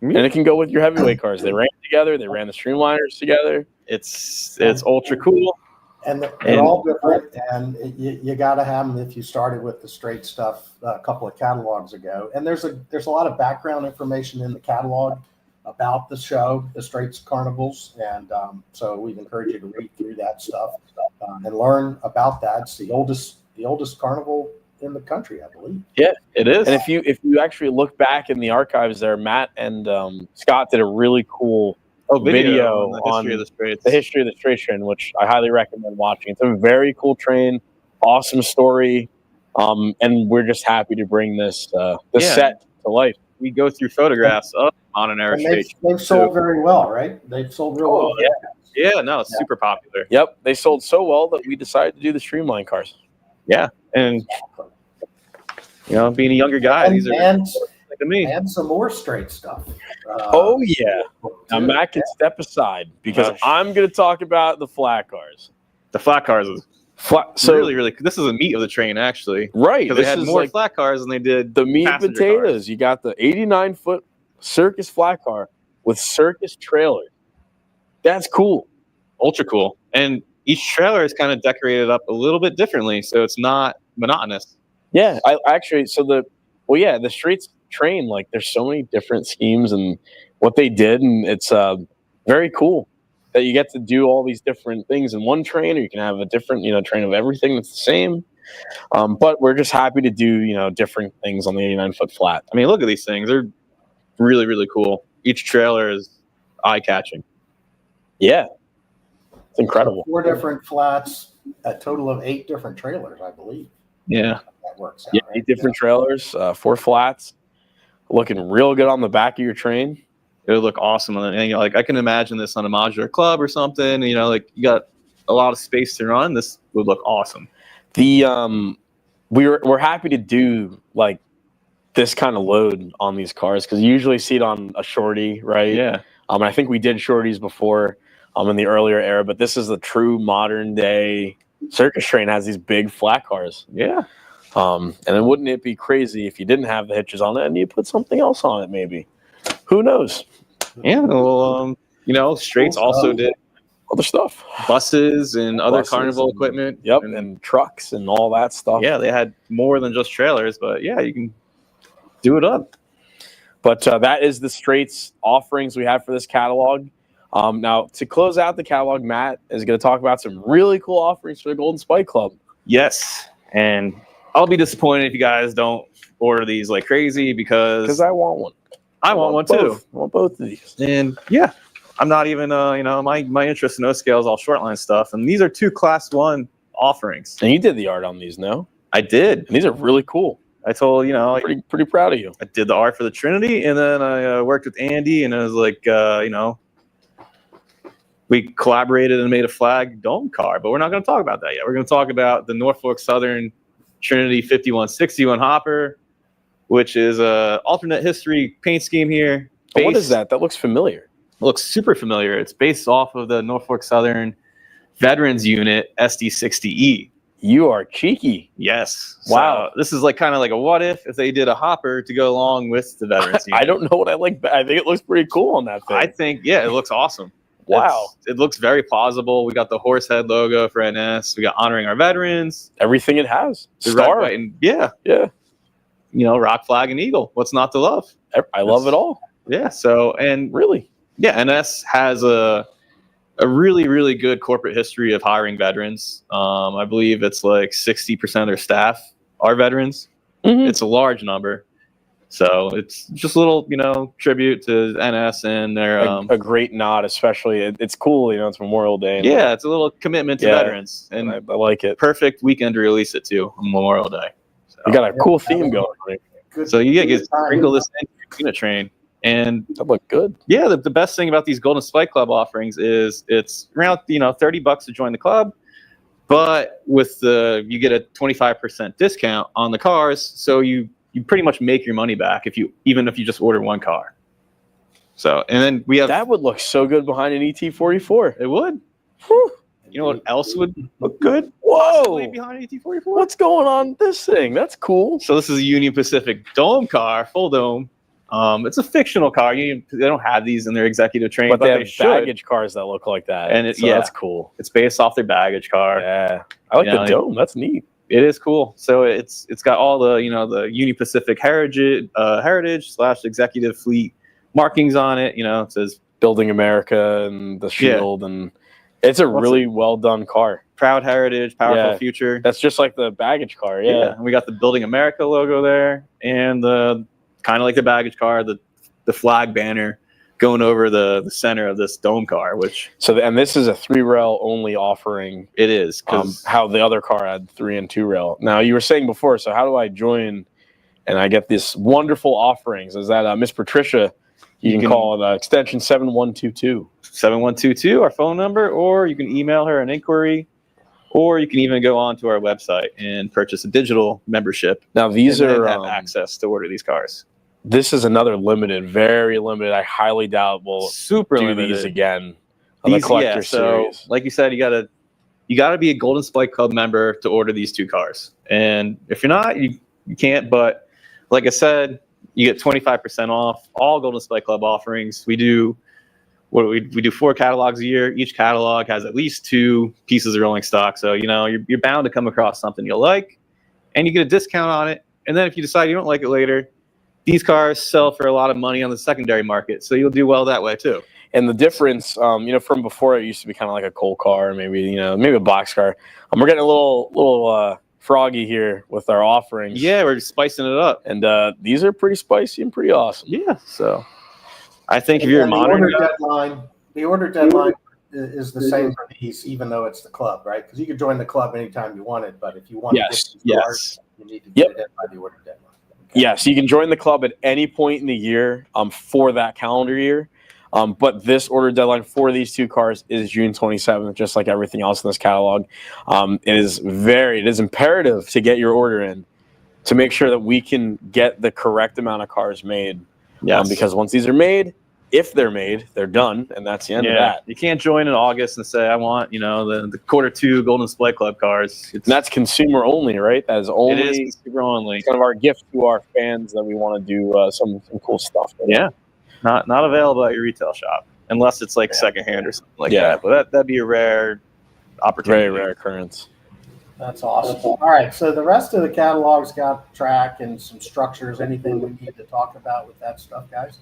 Speaker 4: And it can go with your heavyweight cars. They ran together. They ran the streamliners together.
Speaker 3: It's ultra cool.
Speaker 2: And they're all different, and you got to have them if you started with the straight stuff a couple of catalogs ago. And there's a lot of background information in the catalog about the show, the Strates Carnivals, and so we'd encourage you to read through that stuff and learn about that. It's the oldest carnival in the country, I believe.
Speaker 4: Yeah,
Speaker 3: it is.
Speaker 4: And if you actually look back in the archives there, Matt and Scott did a really cool video on the history of the Strates train, which I highly recommend watching. It's a very cool train, awesome story, and we're just happy to bring this set to life.
Speaker 3: We go through photographs of on an air stage.
Speaker 2: They've sold very well, right? They've sold real well.
Speaker 3: Yeah, no, it's super popular.
Speaker 4: Yep, they sold so well that we decided to do the Streamlined cars.
Speaker 3: Yeah, and being a younger guy, these are like me.
Speaker 2: And some more straight stuff.
Speaker 4: Now Matt can step aside because I'm going to talk about the flat cars.
Speaker 3: The flat cars is really. This is the meat of the train, actually.
Speaker 4: Right,
Speaker 3: because they had more flat cars than they did
Speaker 4: the meat and potatoes. Cars. You got the 89-foot circus flat car with circus trailer. That's cool,
Speaker 3: ultra cool, and each trailer is kind of decorated up a little bit differently, so it's not monotonous.
Speaker 4: Yeah, the Strates train, like there's so many different schemes and what they did, and it's very cool that you get to do all these different things in one train, or you can have a different train of everything that's the same. But we're just happy to do different things on the 89-foot flat.
Speaker 3: I mean, look at these things; they're really, really cool. Each trailer is eye-catching.
Speaker 4: Yeah, it's incredible.
Speaker 2: 4 different flats, a total of 8 different trailers, I believe.
Speaker 3: Yeah,
Speaker 2: that works out.
Speaker 4: Yeah, 8 different trailers, 4 flats, looking real good on the back of your train.
Speaker 3: It would look awesome, and I can imagine this on a modular club or something. You got a lot of space to run. This would look awesome.
Speaker 4: We're happy to do like this kind of load on these cars because you usually see it on a shorty, right?
Speaker 3: Yeah.
Speaker 4: I think we did shorties before in the earlier era, but this is the true modern day circus train. Has these big flat cars.
Speaker 3: Yeah.
Speaker 4: And then wouldn't it be crazy if you didn't have the hitches on it and you put something else on it? Maybe. Who knows?
Speaker 3: Yeah. Well, Strates also did
Speaker 4: other stuff,
Speaker 3: buses and other carnival equipment.
Speaker 4: Yep, and trucks and all that stuff.
Speaker 3: Yeah, they had more than just trailers, but yeah, you can do it up.
Speaker 4: But that is the Strates offerings we have for this catalog. Now, to close out the catalog, Matt is going to talk about some really cool offerings for the Golden Spike Club.
Speaker 3: Yes, and I'll be disappointed if you guys don't order these like crazy because
Speaker 4: I want one.
Speaker 3: I want one too.
Speaker 4: I want both of these.
Speaker 3: And yeah, I'm not even my interest in no scale is all short line stuff, and these are 2 Class 1 offerings.
Speaker 4: And you did the art on these, no?
Speaker 3: I did.
Speaker 4: And these are really cool.
Speaker 3: I told
Speaker 4: pretty proud of you.
Speaker 3: I did the art for the Trinity, and then I worked with Andy, and it was like we collaborated and made a flag dome car. But we're not going to talk about that yet. We're going to talk about the Norfolk Southern Trinity 5161 hopper, which is a alternate history paint scheme here.
Speaker 4: What is that? That looks familiar.
Speaker 3: It looks super familiar. It's based off of the Norfolk Southern Veterans Unit SD40-2.
Speaker 4: You are cheeky.
Speaker 3: Yes.
Speaker 4: Wow.
Speaker 3: So this is kind of like a what if they did a hopper to go along with the Veterans Unit.
Speaker 4: I don't know what I like. I think it looks pretty cool on that thing.
Speaker 3: I think, it looks awesome.
Speaker 4: Wow.
Speaker 3: It looks very plausible. We got the horse head logo for NS. We got honoring our veterans.
Speaker 4: Everything it has.
Speaker 3: The star. Red, white, and yeah. Rock, flag, and eagle. What's not to love?
Speaker 4: I love it all.
Speaker 3: Yeah. So, and
Speaker 4: really,
Speaker 3: NS has a really, really good corporate history of hiring veterans. I believe it's like 60% of their staff are veterans. Mm-hmm. It's a large number. So it's just a little, tribute to NS and their
Speaker 4: a great nod, especially. It's cool, it's Memorial Day.
Speaker 3: Yeah, it's a little commitment to veterans, and
Speaker 4: I like it.
Speaker 3: Perfect weekend to release it too on Memorial Day. So,
Speaker 4: you got a cool theme going.
Speaker 3: So you get sprinkle this in your unit train, and
Speaker 4: that look good.
Speaker 3: Yeah, the best thing about these Golden Spike Club offerings is it's around $30 to join the club, but with you get a 25% discount on the cars, so you pretty much make your money back even if you just order one car. So, and then we have
Speaker 4: that would look so good behind an ET44.
Speaker 3: It would.
Speaker 4: Whew.
Speaker 3: You know what else would look good?
Speaker 4: Whoa!
Speaker 3: Behind ET44.
Speaker 4: What's going on with this thing? That's cool.
Speaker 3: So this is a Union Pacific dome car, full dome. It's a fictional car. They don't have these in their executive train,
Speaker 4: but they have baggage cars that look like that.
Speaker 3: And that's cool. It's based off their baggage car.
Speaker 4: Yeah, I like the dome. That's neat.
Speaker 3: It is cool. So it's got all the the Union Pacific heritage / executive fleet markings on it. It says
Speaker 4: Building America and the shield, and it's a really well done car.
Speaker 3: Proud heritage, powerful future.
Speaker 4: That's just like the baggage car. Yeah.
Speaker 3: And we got the Building America logo there, and the kind of like the baggage car, the flag banner going over the center of this dome car,
Speaker 4: and this is a 3-rail only offering.
Speaker 3: It is, because
Speaker 4: how the other car had 3 and 2 rail. Now you were saying before, so how do I join and I get this wonderful offerings? Is that Miss Patricia? You can call it extension 7122.
Speaker 3: 7122, our phone number, or you can email her an inquiry, or you can even go onto our website and purchase a digital membership.
Speaker 4: Now these are
Speaker 3: have access to order these cars.
Speaker 4: This is another limited, very limited. I highly doubt we'll do these again. The collector series.
Speaker 3: Like you said, you gotta be a Golden Spike Club member to order these 2 cars. And if you're not, you can't. But like I said, you get 25% off all Golden Spike Club offerings. We do 4 catalogs a year. Each catalog has at least 2 pieces of rolling stock. So you're bound to come across something you'll like, and you get a discount on it. And then if you decide you don't like it later, these cars sell for a lot of money on the secondary market, so you'll do well that way too.
Speaker 4: And the difference, from before, it used to be kind of like a coal car, maybe a box car. We're getting a little froggy here with our offerings.
Speaker 3: Yeah, we're spicing it up,
Speaker 4: and these are pretty spicy and pretty awesome.
Speaker 3: Yeah, so I think if you're a modern
Speaker 2: the order deadline is the same for these, even though it's the club, right? Because you could join the club anytime you wanted, but if you want to get these cars, you need to get it in by the order deadline.
Speaker 4: Yes, you can join the club at any point in the year for that calendar year. But this order deadline for these 2 cars is June 27th, just like everything else in this catalog. It is imperative to get your order in to make sure that we can get the correct amount of cars made.
Speaker 3: Yes.
Speaker 4: Because once these are made, if they're made, they're done, and that's the end of that.
Speaker 3: You can't join in August and say, I want, the Q2 Golden Spike Club cars.
Speaker 4: And that's consumer only, right? That is only.
Speaker 3: It is consumer only.
Speaker 4: It's kind of our gift to our fans that we want to do some cool stuff.
Speaker 3: Yeah. Not available at your retail shop, unless it's like secondhand or something like that. But that'd be a rare opportunity.
Speaker 4: Very rare occurrence.
Speaker 2: That's awesome. All right, so the rest of the catalog's got track and some structures. Anything we need to talk about with that stuff, guys?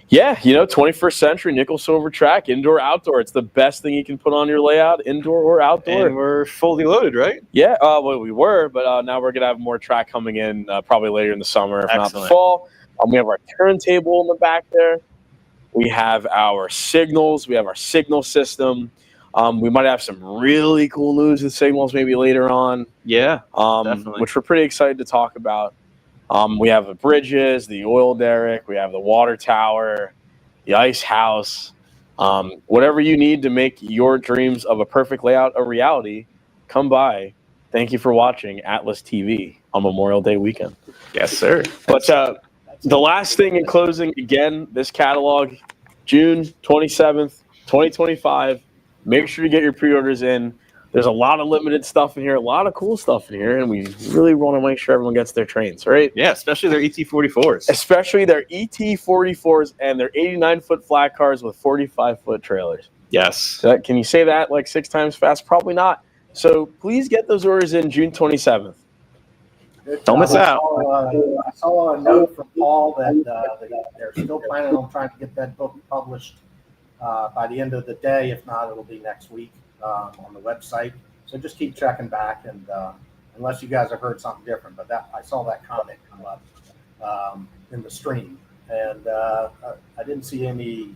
Speaker 4: Yeah, 21st century nickel silver track, indoor, outdoor. It's the best thing you can put on your layout, indoor or outdoor.
Speaker 3: And we're fully loaded, right?
Speaker 4: Yeah, well, we were, but now we're going to have more track coming in probably later in the summer, if not the fall. We have our turntable in the back there. We have our signals. We have our signal system. We might have some really cool news with signals maybe later on.
Speaker 3: Yeah, definitely.
Speaker 4: Which we're pretty excited to talk about. We have the bridges, the oil derrick, we have the water tower, the ice house. Whatever you need to make your dreams of a perfect layout a reality, come by. Thank you for watching Atlas TV on Memorial Day weekend.
Speaker 3: Yes, sir.
Speaker 4: But the last thing in closing, again, this catalog, June 27th, 2025. Make sure you get your pre-orders in. There's a lot of limited stuff in here, a lot of cool stuff in here, and we really want to make sure everyone gets their trains, right?
Speaker 3: Yeah, especially their ET44s.
Speaker 4: Especially their ET44s and their 89-foot flat cars with 45-foot trailers.
Speaker 3: Yes.
Speaker 4: Can you say that like 6 times fast? Probably not. So please get those orders in June 27th.
Speaker 3: Don't miss out.
Speaker 2: I saw a note from Paul that they're still planning on trying to get that book published by the end of the day. If not, it'll be next week on the website. So just keep checking back, and unless you guys have heard something different. But I saw that comment come up. in the stream. And I didn't see any,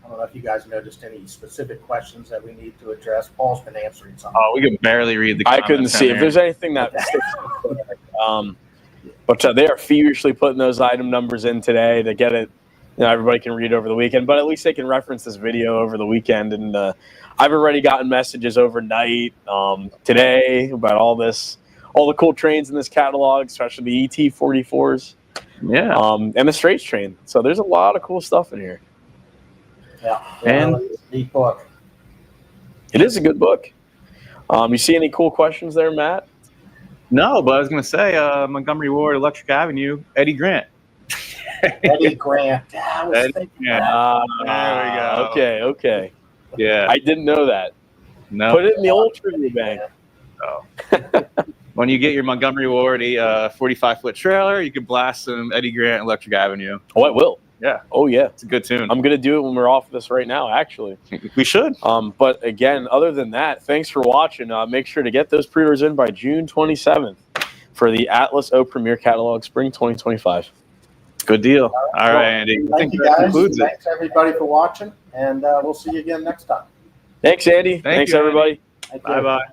Speaker 2: I don't know if you guys noticed any specific questions that we need to address. Paul's been answering some.
Speaker 3: Oh, we could barely read the comments.
Speaker 4: I couldn't see. If there's anything that but they are feverishly putting those item numbers in today to get it. Everybody can read over the weekend, but at least they can reference this video over the weekend. And I've already gotten messages overnight today about all the cool trains in this catalog, especially the ET44s.
Speaker 3: Yeah.
Speaker 4: And the Strates train. So there's a lot of cool stuff in here.
Speaker 2: Yeah.
Speaker 3: And
Speaker 2: it's a neat book.
Speaker 4: It is a good book. You see any cool questions there, Matt?
Speaker 3: No, but I was going to say Montgomery Ward, Electric Avenue, Eddie Grant.
Speaker 2: Eddie Grant. Yeah, I was thinking that.
Speaker 3: There we go.
Speaker 4: Okay.
Speaker 3: Yeah.
Speaker 4: I didn't know that.
Speaker 3: No.
Speaker 4: Put it in the old trivia bank.
Speaker 3: Oh. When you get your Montgomery Ward 45-foot trailer, you can blast some Eddie Grant, Electric Avenue.
Speaker 4: Oh, I will.
Speaker 3: Yeah.
Speaker 4: Oh, yeah.
Speaker 3: It's a good tune.
Speaker 4: I'm going to do it when we're off this right now, actually.
Speaker 3: We should.
Speaker 4: But again, other than that, thanks for watching. Make sure to get those pre-orders in by June 27th for the Atlas O Premier Catalog Spring 2025.
Speaker 3: Good deal. All right, Andy.
Speaker 2: Thank you, guys. Thanks, everybody, for watching, and we'll see you again next time.
Speaker 4: Thanks, Andy.
Speaker 3: Thanks,
Speaker 4: everybody.
Speaker 2: Thank you.
Speaker 3: Bye-bye.